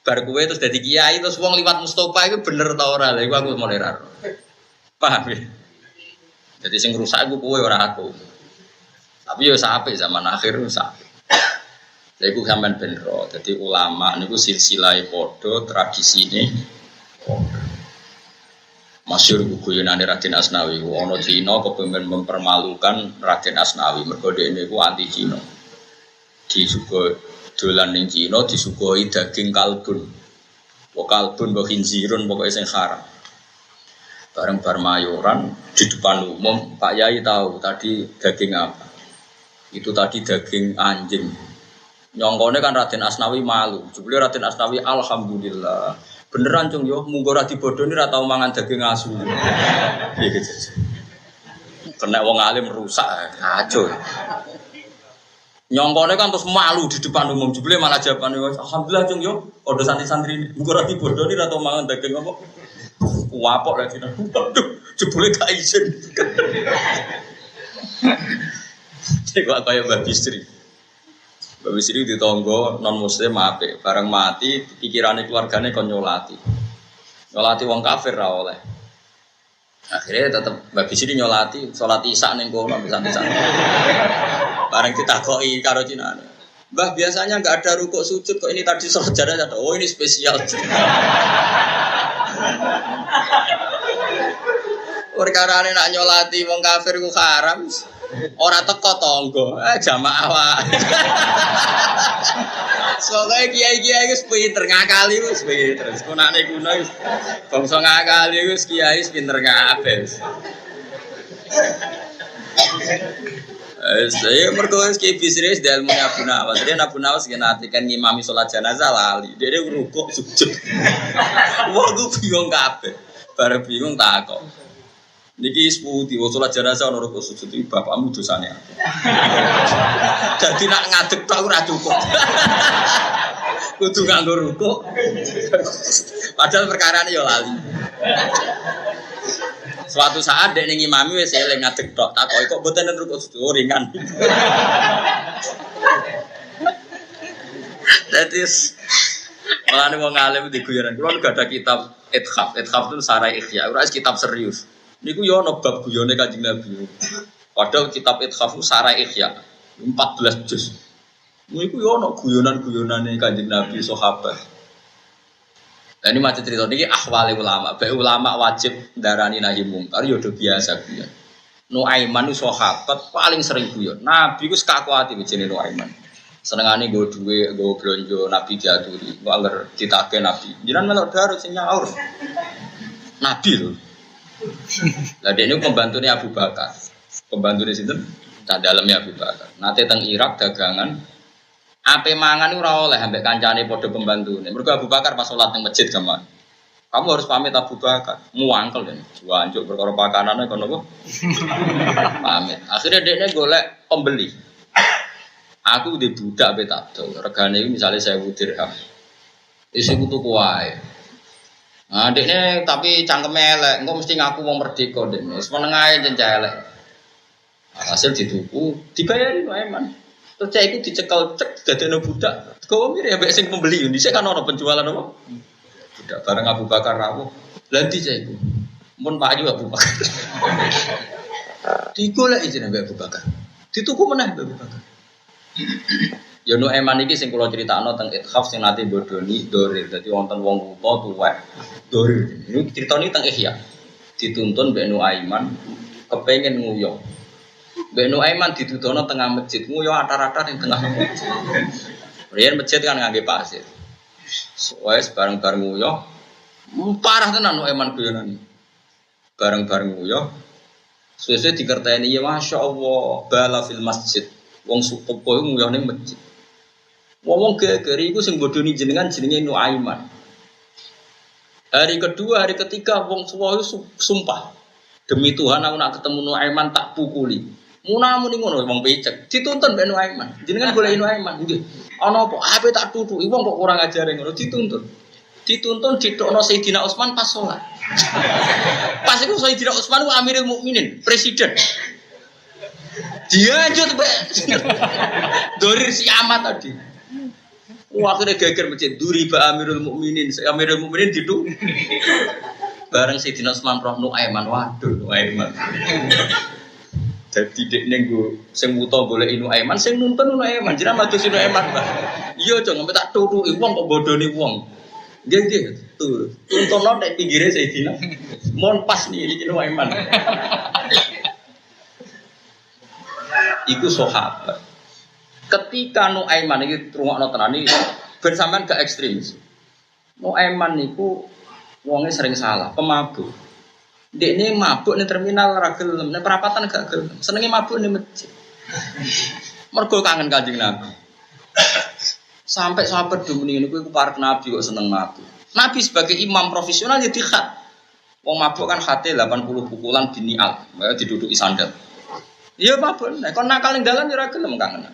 Speaker 2: Bar kowe terus dadi kiai terus wong liwat Mustofa iku bener ta ora? Lha iku aku mulai ora ro. Paham ya? Jadi sing ngrusak iku kowe ora aku. Tapi yo sampai zaman akhir rusak. Iku sampean ben ro. Dadi ulama niku silsilahe padha, tradisine padha. Masyhur guyonane Raden Asnawi, ana Cina kepengin mempermalukan Raden Asnawi mergo dhekne iku anti Cina. Disuguh dolan ning Cina disuguhi daging kalbun. Wa kalbun wa khinzirun pokoke sing haram. Bareng bar mayoran di depan umum, Pak Yai tahu tadi daging apa? Itu tadi daging anjing. Nyongkone kan Raden Asnawi malu. Jebule Raden Asnawi alhamdulillah. Beneran cung yo munggo ra dibodoni ra tau mangan daging asu. Piye gitu. Kena wong alim rusak kacau. Nyongkone kan terus malu di depan umum. Jebule malah jawabane alhamdulillah cung yo odo santri-santri munggo ra dibodoni ra tau mangan daging apa. Wapok lagi. Aduh, jebule gak izin. Cek kaya Mbah Bisri. Mbak Bisri di tonggo non muslim apik, bareng mati pikirane keluargane kon nyolati wong kafir ra oleh. Akhirnya tetep Mbak Bisri nyolati salat Isya ning kono pisan-pisan. Bareng ditakoki karo cinane. Mbah biasanya enggak ada rukuk sujud kok ini tadi salat jadah. Oh ini spesial. Perkarane nak nyolati wong kafir ku haram. Ora teko tangga, jamaah wae. Soale kiai-kiai wis pinter ngakali wis pinter. Kunane kuno wis bangsa ngakali wis kiai wis pinter kabeh. Saya mergo ki bisnis dari ilmu Abu Nawas. Dia Abu Nawas kan kan ngimami salat jenazah lali. Dia rukuk sujud. Wah, gue bingung kabeh. Bareng bingung tak kok. Niki seputi salat jenazah ono rukuk sujud iki bapakmu dosane. Dadi nak ngadeg tok ora cukup. Kudu nganggo rukuk. Padahal perkarane ya lali. Suatu saat dek ning imami wis eling ngadeg tok, takoki kok mboten rukuk sujud ringan. That is mulane wong alim di guyonan. Kulo gak ada kitab Ithaf. Ithaf itu sarai ikhya, ora kitab serius. Niku yo ana bab guyone Kanjeng Nabi. Padahal kitab Ithaf itu sarai ikhya 14 juz. Niku yo ana guyonan-guyonane Kanjeng Nabi sahabat. Nah ini macam cerita ini ahwali ulama. Baik ulama wajib darani nahi mungkar. Yodo biasa guyon. Nuaiman itu sahabat paling sering guyon. Nabi itu sekakuati begini Nuaiman. Senengane gue duwe, gue belanja Nabi diaturi. Gue agar ditake Nabi. Jangan melok darut sing nyaur. Nabi loh. Lah dia ini pembantunya Abu Bakar. Pembantunya situ. Tak dalamnya Abu Bakar. Nanti teng Irak dagangan. Ape mangan ora oleh ambek kancane padha pembantune. Mergo Abu Bakar pas salat nang masjid gaman. Kamu harus pamit Abu Bakar. Muangkel kan. Juanjuk perkara pakanane kono apa? Pamit. Akhirnya dekne golek pembeli. Aku di budak ape tak dol. Regane iki misale 1000 dirham. Isi tuku wae. Nah, dekne tapi cangkeme elek. Engko mesti ngaku wong merdeka dekne. Wis meneng ae jenjah elek. Hasil dituku, dibayari wae man. Terus saya itu dicekel cek dadekno budak. Kau mirip ya mbek sing pembeli. Dhisik kan ana penjualan apa? Budak bareng Abu Bakar rawuh. Lah ndi saya iku? Mun payu Abu Bakar. Digoleki jenenge Abu Bakar. Dituku meneh Abu Bakar. Ya no eman iki sing kula critakno teng Ithaf sing nate bodoni Dorir. Dadi wonten wong buta tuwek. Dorir. Ini critane teng Ihya. Dituntun mbek Nuaiman kepengin nguyuh. Mbak Nuaiman didudono tengah masjid, nguyo atar-atar di tengah masjid. Riyen masjid kan ngangge pasir. Wes bareng-bareng nguyo, parah tenan Nuaiman guyonan. Bareng-bareng nguyo, suwe-suwe dikerteni ya masyaallah bala fil masjid. Wong supopo nguyo ning masjid. Wong gegeri iku sing bodoni jenengan jenenge Nuaiman. Hari kedua, hari ketiga wong suwo sumpah. Demi Tuhan aku nak ketemu Nuaiman tak pukuli. Muni ngono wong becek dituntun mbek Nuaiman. Jenengan golek Nuaiman nggih. Ana apa? Ape tak tutuki wong kok kurang ajare ngono dituntun. Dituntun ditokno Sayyidina Utsman pas salat. Pas iku Sayyidina Utsman ku Amirul Mukminin, presiden. Dia aja mbek Dorir si amat tadi. Akhirnya geger masjid Duriba Amirul Mukminin. Amirul Mukminin ditu. Bareng Sayyidina Utsman roh Nuaiman. Waduh Nuaiman. Jadi dek nenggo sing buta golek Nuaiman, sing nuntun Nuaiman, jenengan matus Nuaiman. Iya, Jong, sampe tak tutuki wong kok bodoni wong. Nggih, tuh. Tuntuno nek pinggire Sayyidina. Mon pas iki Nuaiman. Iku sahabat. Ketika Nuaiman iki rungokno tenan iki ben sampean gak ekstrem. Nuaiman niku wonge sering salah, pemabuk. Dek ini mabuk di terminal ora gelem, ning perapatan gak gelem. Senenge mabuk di masjid. Mergo kangen Kanjeng Nabi. Sampai sahabat dumuni niku iku parek Nabi kok seneng mabuk. Nabi sebagai imam profesional ya dikhat. Wong mabuk kan khate 80 pukulan binial, diduduki sandal. Iya mabuk, nek kon nakal ning dalan ya ora gelem kangen.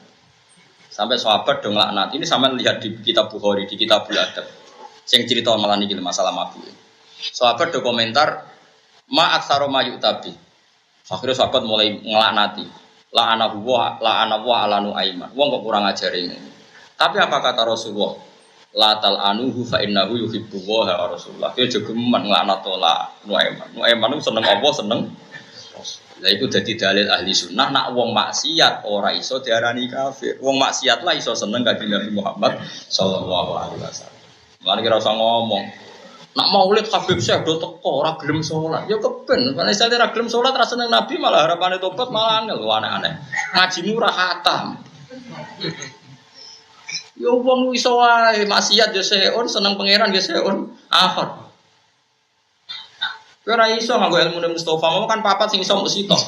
Speaker 2: Sampai sahabat dong laknat. Ini sampean lihat di kitab Bukhari, di Kitabul Adab. Sing cerita malah niki masalah mabuk. Sahabat do komentar ma aksaro mayu tabi. Akhirnya sahabat mulai ngelaknati. La anahu wa ala Nuaiman. Wong kok kurang ajar ini. Tapi apa kata Rasulullah? La tal anuhu fa innahu yuhibbu wa Rasulullah. Dia juga ngelaknat la Nuaiman. Nuaiman itu seneng Allah, seneng Rasul. Lah iku dadi dalil ahli sunnah nak wong maksiat ora iso diarani kafir. Wong maksiat lah iso seneng Kanjeng Nabi Muhammad sallallahu alaihi wasallam. Lan kira usah ngomong. Nak maulid Habib Syekh do teko ora gelem salat. Ya keben, nek sate ora gelem salat ra seneng Nabi malah harapane tobat malah angel aneh-aneh. Ngajimu ora khatam. Ya wong iso wae maksiat ya seon seneng pangeran ya seon akhir. Kowe ora iso nganggo ilmu Mustofa, mau kan papat sing iso mbok sitok.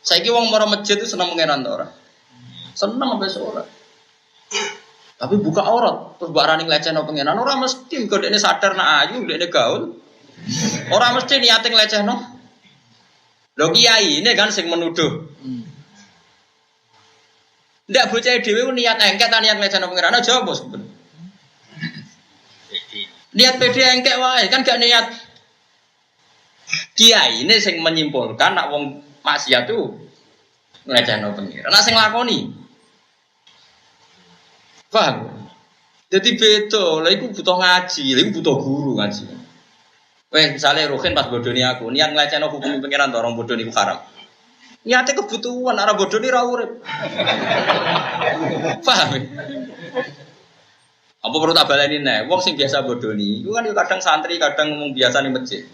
Speaker 2: Saiki wong mara masjid itu seneng pangeran ta ora? Seneng apa ora? Tapi buka aurat terus mbok arani nglecehno pangeran ora mesti kok dekne sadar nek ayu, dekne gaul. Ora mesti niate nglecehno. Lho kiai ini kan sing menuduh. Ndak bocah dhewe niat engket ta niat nglecehno pangeran aja apa sebenarnya. Niat pede engkek wae kan gak niat. Kiai ini sing menyimpulkan nak wong maksiat tuh nglecehno pengiran. Nak sing lakoni. Paham? Jadi beda, lha iku butuh ngaji, lha iku butuh guru ngaji. Weh, misale Rohin pas bodoni aku, niat nglecehno hukum pengiran to orang bodoni ku haram. Niate kebutuhan, arah bodoni ra urip. Paham? Apa perlu tak baleni nek wong sing biasa bodoni, iku kan kadang santri, kadang ngomong biasa ning masjid.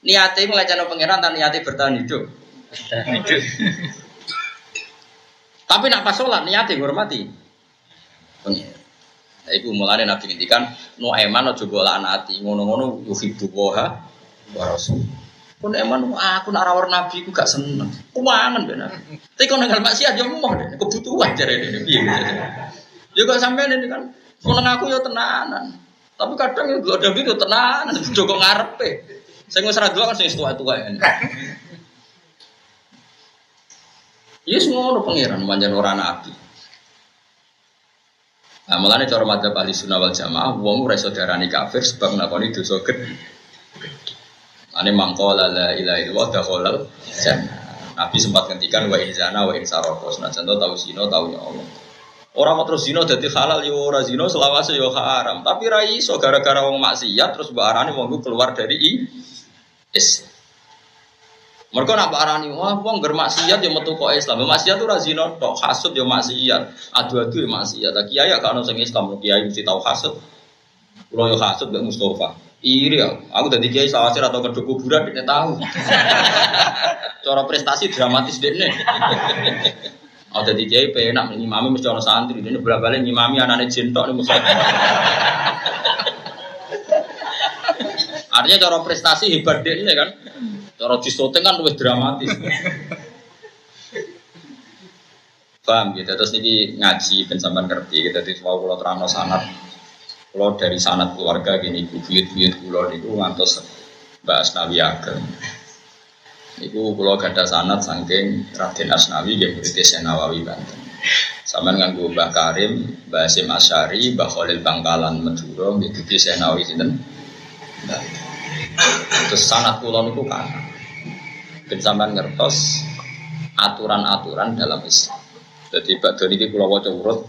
Speaker 2: Niate nglecehno pangeran tan niate bertahan hidup. Tapi nak pas salat niate ngurmati pangeran. Nah iku mulane Nabi ngendikan no eman aja golak ati, ngono-ngono yuhibbu wa rasul. Kun eman aku nak rawuh Nabi ku gak seneng. Kumangen ben. Tapi kon nang maksiat yo moh deh, kebutuhan jarene piye. Yo kok sampean ini kan seneng aku yo tenanan. Tapi kadang yo glodam itu tenanan, Joko ngarepe. Sing wis ra delok kan sing tuwa-tuwa. Yes ngono pangeran pancen ora nabi. Nah, mulane cara madzhab ahli sunnah wal jamaah wong ora iso diarani kafir sebab nglakoni dosa gedhe. Ane mangkola la ilaha illallah dakhalal jannah. Nabi sempat ngendikan wa inzana wa insaroko. Senajan tau zina tau nyolong. Ora kok terus zina dadi halal yo ora zina selawase yo haram. Tapi ra iso gara-gara wong maksiat terus mbok arani wong keluar dari Islam. Mereka nak arani wah wong ger maksiat yo metu kok Islam. Maksiat ora zina tok, hasud yo maksiat, adu-adu yo maksiat. Tak kiai gak ono sing Islam, kiai mesti tau hasud. Kulo yo hasud gak Mustofa. Iri aku dadi kiai sawase atau kedhe kuburan nek tahu. Cara prestasi dramatis dekne. Aku dadi kiai penak ngimami mesti ana santri, dene bola-bali ngimami anane jentok ning musola. Artinya cara prestasi hebat dekne kan. Cara disoting kan luwih dramatis. Paham gitu. Terus niki ngaji ben sampean ngerti gitu. Dadi kula terangno sanad. Kula dari sanad keluarga gini buyut-buyut kula niku ngantos Mbak Asnawi Ageng. Niku kula gadah sanad saking Raden Asnawi nggih murid Syekh Nawawi Banten. Sampeyan nganggo Mbah Karim, Mbah Hasyim Asy'ari, Mbah Khalil Bangkalan Madura nggih murid Syekh Nawawi sinten? Terus sanad kula niku kan ben sampean ngertos aturan-aturan dalam Islam. Jadi badhe niki kula waca urut.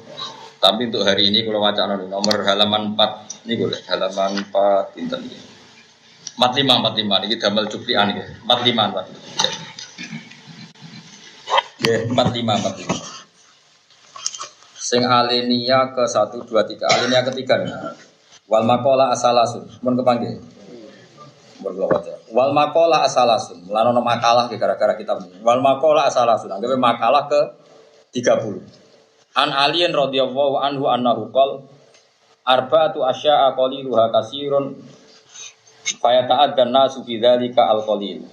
Speaker 2: Tapi untuk hari ini kalau wacana nomor halaman 4 ini boleh halaman 4 pinten iki. 45 ini damel cuplian iki. 45. Nggih, 45. Sing alinea ke 1 2 3. Alinea ketiga nih. Wal maqala asalasun. Mun kepanggih. Mun kula waca. Wal maqala asalasun. Lan ono makalah gara-gara kitab ini. Wal maqala asalasun. Anggape makalah ke 30. An aliyin radhiyallahu anhu annahu qol arba'atu asya'a qaliluha katsirun fa yata'addan nasu fi dzalika al-qalil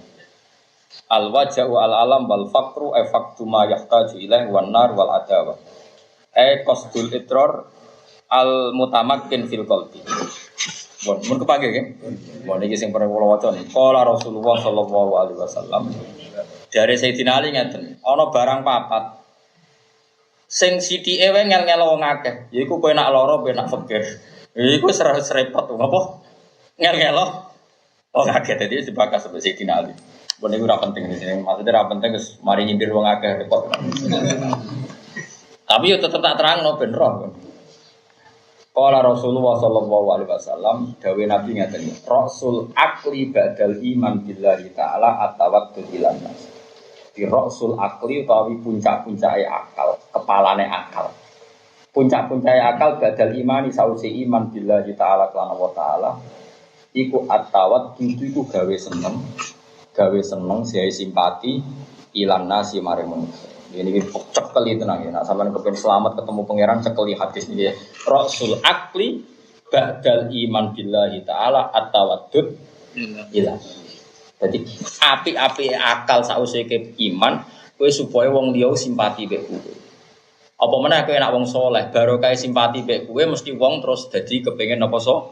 Speaker 2: al-waja'u al-alam wal faqru afaqtu ma yahtaju ilaihi wan nar wal adawa qasdul idrar al-mutamakkin fil qalbi. Mun kepake nggih. Mun iki sing pernah kula waca niki. Qala Rasulullah sallallahu alaihi wasallam dari Sayyidina Ali ngeten, ana barang papat sing sithike wae ngel-ngelo wong akeh, yaiku kowe nak lara ben nak fakir. Iku serepot ngopo? Ngel-ngelo wong akeh dadi dibakas sampe Sayyidina Ali. Bon iku ora penting di sini, maksudnya ora penting wis mari nyindir wong akeh repot. Tapi yo tetep tak terangno ben roh. Qala Rasulullah sallallahu alaihi wasallam dawuh Nabi ngaten, "Rasul akli ba'dal iman billahi ta'ala at-tawakkul ilan nas." Di rasul akli utawi puncak-puncake akal, kepalane akal. Puncak-puncake akal badal imani sausi iman billahi ta'ala lan Allah ta'ala. Iku at-tawad iku gawe seneng siai simpati ilan nasi mare manusia. Ini cekeli tenang ya. Nah, sampean kepen selamat ketemu pangeran cekeli hadis niki ya. Rasul akli badal iman billahi ta'ala at-tawaddud Hilang. Jadi api-api akal sausé ke iman, kowe supaya wong liya simpati mbek kowe. Apa meneh kowe nek wong saleh, barokah simpati mbek kowe mesti wong terus dadi kepengin apa so?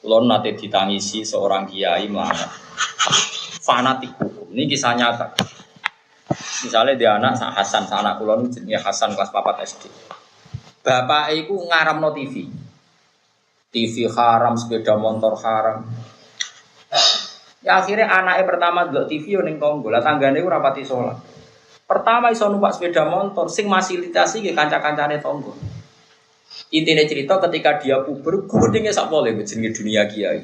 Speaker 2: Kulo nate ditangisi seorang kiai melarat. Fanatik hukum. Ini kisah nyata. Misalnya dia anak Hasan, anak kulo niku jenenge Hasan kelas 4 SD. Bapak iku ngaramno TV. TV haram, sepeda motor haram. Ya akhirnya anaknya pertama delok TV yo ning tangga. Lah tanggane ora pati salat. Pertama iso numpak sepeda motor sing fasilitasi nggih kanca-kancane tangga. Intinya cerita ketika dia puber, gudenge sak pole jenenge dunia kiai.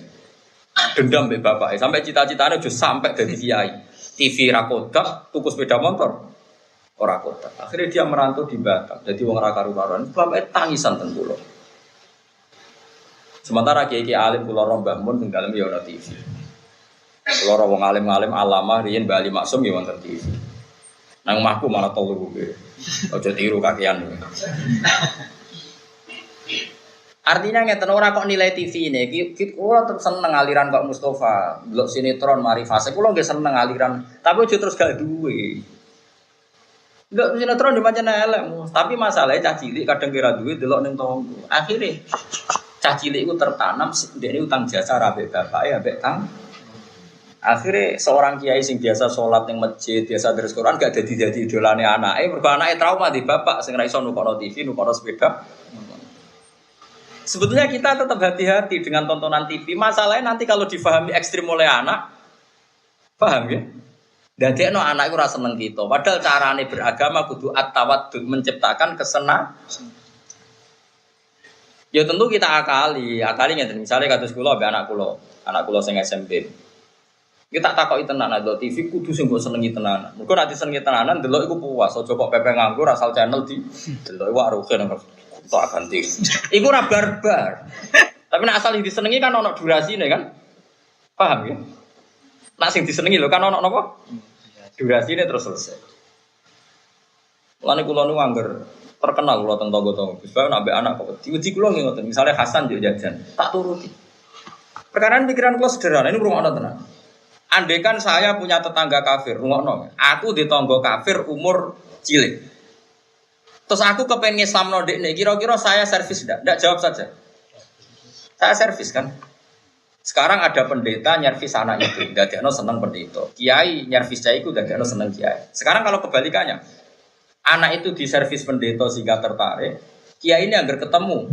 Speaker 2: Dendam mbek bapake sampai cita-citane aja sampai dadi kiai. TV ra kodak, tuku sepeda motor ora kodak. Akhirnya dia merantau di Batam. Jadi wong ra karu-karuan, bapake tangisan ten kula. Sementara kiai-kiai alim kula rombah mun teng dalem ya ana TV. Kula wong alim-alim alamah riyen Mbah Ali Maksum ya wonten TV. Nang omahku malah telu nggih. Aja tiru kakean. Artinya ngeten ora kok nilai TV ini. Kula tetep seneng aliran kok Mustofa, delok sinetron mari fase. Kula nggih seneng aliran, tapi aja terus gak duwe. Delok sinetron di pancen elek, tapi masalahnya cah cilik kadang kira duwe delok ning tangga. Akhire cah cilik iku tertanam ndekne utang jasa ra mbek bapake ambek tang. Akhirnya seorang kiai sing biasa sholat ning masjid, biasa terus Quran gak jadi idolane anake, mergo anake trauma di bapak sing ra iso nukono TV, nukono sepeda. Sebetulnya kita tetap hati-hati dengan tontonan TV. Masalahnya nanti kalau difahami ekstrim oleh anak, paham ya? Dadekno anak iku ora seneng kita. Padahal carane beragama kudu at-tawaddud, menciptakan kesenangan. Ya tentu kita akali ngeten. Misalnya kados kula ambek anak kula sing SMP. Kita takoki tenan ada TV kudu sing mbok senengi tenanan. Mergo nek disenengi tenanan delok iku puas, aja kok pepe nganggur asal channel di delok wae rugen tak ganti. Iku ora barbar. Tapi nek asal disenengi kan ana durasine kan? Paham ya? Nek sing disenengi lho kan ana napa? Durasine terus selesai. Lane kula nu angger terkenal kula teng tangga-tangga. Gus Bae ambek anak kok diuji kula nggih ngoten. Misale Hasan yo jajan, tak turuti. Perkaraan pikiran kula sederhana, ini rungokno tenan. Andaikan saya punya tetangga kafir, rungokno. Aku di tangga kafir umur cilik. Terus aku kepengen Islamno dekne, kira-kira saya servis ndak? Ndak, jawab saja. Saya servis kan. Sekarang ada pendeta nyervis anak itu, dadekno seneng pendeta. Kiai nyervis cah iku dadekno seneng kiai. Sekarang kalau kebalikannya, anak itu diservis pendeta sehingga tertarik, kiai ini agar ketemu,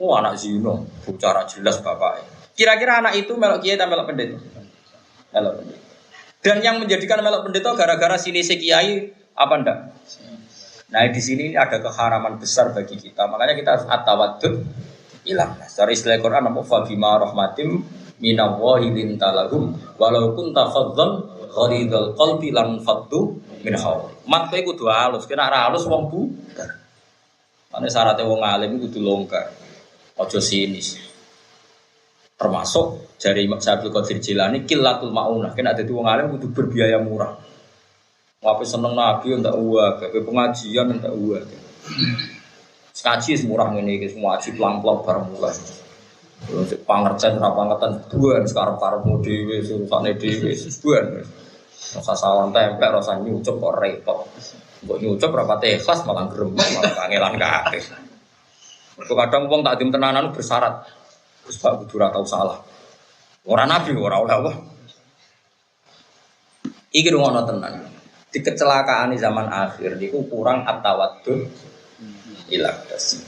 Speaker 2: anak zino, bicara jelas bapaknya. Kira-kira anak itu melok kiai atau melok pendeta? Melok pendeta. Dan yang menjadikan melok pendeta gara-gara sini si kiai apa ndak? Nah di sini ada keharaman besar bagi kita. Makanya kita harus at-tawaddud ilah. Secara istilah Quran apa fa bima rahmatim minallahi lintalahum walau kunta faddan ghalidul qalbi lan faddu min hawl. Mat kowe kudu halus, kena ra halus wong bubar. Mane syaratnya wong alim kudu longgar. Aja sinis. Termasuk dari Syaikhul Qadir Jilani qillatul maunah. Kena dadi wong alim kudu berbiaya murah. Ngapain seneng nabi ndak uang, ngapain pengajian ndak uang. Ngaji semurah ini, semua ngaji pelan-pelan bareng mulai. Pangerten, rapangetan, buan sekarang karepmu dhewe, surusane dhewe, buan. Rasa sawan tempe, rasa nyucup kok repot. Mbok nyucup rapate ikhlas malah gremeng, malah kangelan kabeh. Kadang wong tak dim tenanan bersyarat. Terus Pak kudu ora tau salah. Ora nabi, ora oleh apa. Iki rungono tenan. Di kecelakaan di zaman akhir niku kurang at-tawaddud ila kasih.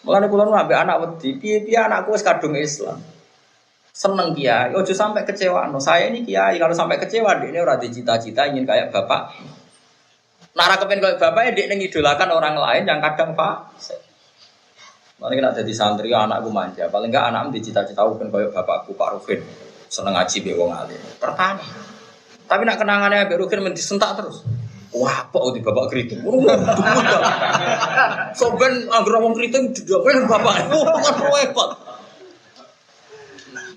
Speaker 2: Mulane kula nu ambek anak wedi, piye-piye anakku wis kadung Islam. Seneng kiai, ojo sampai kecewa. No, saya ini kiai, kalau sampai kecewa dekne ora ada cita-cita ingin kayak bapak. Nara kepen kayak bapak ya dekne ngidolakan orang lain yang kadang fasik. Mulane nek dadi santri anakku manja, paling enggak anakmu dicita-cita pengen kayak bapakku Pak Rufin. Seneng ngaji be wong alim. Pertama. Tapi nak kenangannya Mbak Rukin disentak terus. Wah, kok di bapak keriting. Soben anggar wong keriting didopen bapak. Repot.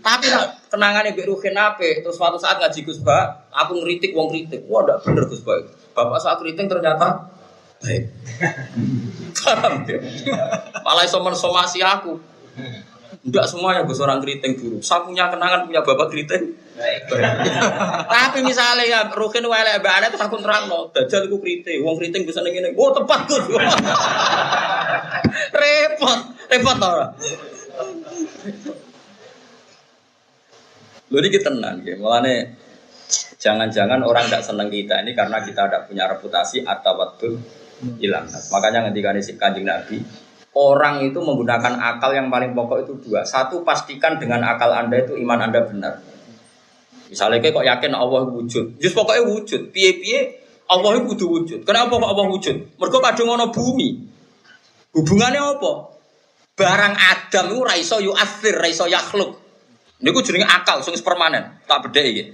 Speaker 2: Tapi nak kenangannya Mbak Rukin apik, terus suatu saat ngaji Gus Ba, aku ngritik wong kritik. Wah, ndak bener Gus Ba. Bapak saat keriting ternyata baik. Paham ya? Malah iso mensomasi aku. Enggak semuanya gue seorang keriting buruk. Saya punya kenangan punya bapak keriting. Tapi misalnya ya Rukin welek mbak Ane terus aku terangno, dajal iku keriting, wong keriting bisa ning ngene. Oh, tepat Gus. repot ora. Lho iki tenan nggih. Mulane jangan-jangan orang tidak senang kita ini karena kita tidak punya reputasi atau waktu hilang. Makanya ngendikane si Kanjeng Nabi, orang itu menggunakan akal yang paling pokok itu dua. Satu, pastikan dengan akal Anda itu iman Anda benar. Misalnya kayak kok yakin Allah wujud, just pokoknya wujud. Piye-piye Allah itu kudu wujud. Kenapa kok Allah wujud? Mergo kadung ana bumi. Hubungannya apa? Barang Adam itu ra iso yu'athir, ra iso yakhluk. Niku jenenge akal sing permanen. Tak bedhek iki.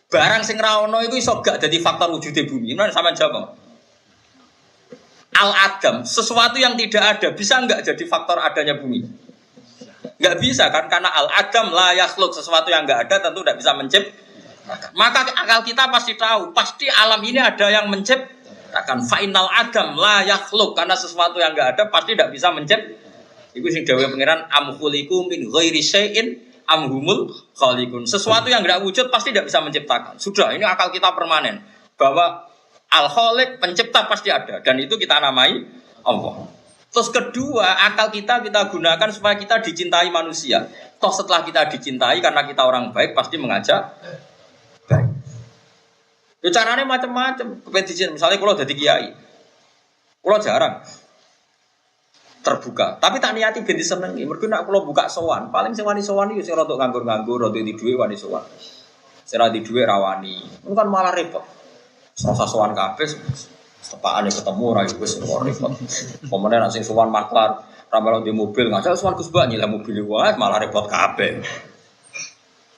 Speaker 2: Barang sing ra ono iku iso gak dadi faktor wujude bumi. Nah sampean jawab. Al-Adam, sesuatu yang tidak ada bisa enggak jadi faktor adanya bumi? Enggak bisa kan, karena Al-Adam la yakhluk, sesuatu yang enggak ada tentu tidak bisa menciptakan. Maka akal kita pasti tahu, pasti alam ini ada yang menciptakan. Fa'inal Adam la yakhluk, karena sesuatu yang enggak ada pasti tidak bisa menciptakan. Iku sing dawuh pangeran am khuliqu min ghairi syai'in am humul khaliqun. Sesuatu yang enggak wujud pasti tidak bisa menciptakan. Sudah, ini akal kita permanen bahwa Al-Khaliq pencipta pasti ada dan itu kita namai Allah. Terus kedua, akal kita gunakan supaya kita dicintai manusia. Toh setelah kita dicintai karena kita orang baik pasti mengajak baik. Ya caranya macam-macam. Kepentingan misalnya kalau jadi kiai, kalau jarang terbuka. Tapi tak niati ben disenengi. Mergo nek kula buka sowan, paling sing wani sowan iki sing rada nganggur-nganggur, rada di dhuwit wani sowan. Sing ra di dhuwit rawani. Itu kan malah repot. Rasa sowan kabeh sepakane ketemu ra wis repot. Pemene nek sing sowan maklar, ra malah di mobil, ngajak sowan Gus Bak nyileh mobil wae malah repot kabeh.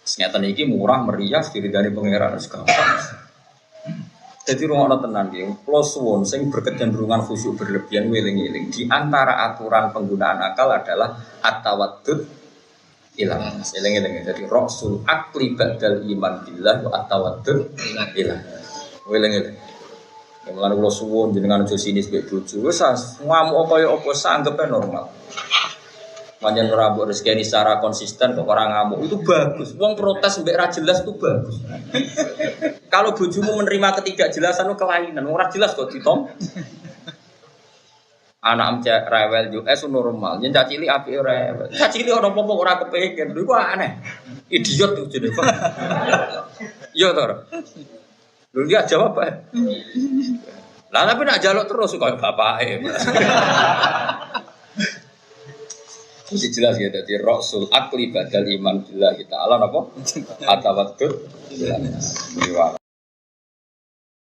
Speaker 2: Senyata iki murah meriah diridani pangeran segampang. Jadi rumah tenan dia, plus suwon sing berkecenderungan khusyuk berlebihan wiling-wiling. Di antara aturan penggunaan akal adalah at-tawaddud ilang. Wiling-wiling. Jadi rasul akli ba'dal iman billah wa at-tawaddud ilang. Wiling-wiling. Yang mulane kula suwon jenengan aja sinis mbek bojo. Wis ngamuk kaya apa sanggepe normal. Manjen ora mbok rezekine secara konsisten kok ora ngamuk itu bagus. Wong protes mbek ra jelas itu bagus. Kalau bojomu menerima ketidakjelasan itu kelainan, ora jelas kok ditom. Anak cek rewel yo normal. Yen cah cilik apike rewel. Cah cilik ora apa-apa ora kepengin. Lha iku aneh. Idiot itu jenenge. Yo to. Lho dia jawab apa? Lah tapi nak jaluk terus kaya bapake. Mesti jelas ya, jadi rasul akli badal iman billah ta'ala apa? Atawaddud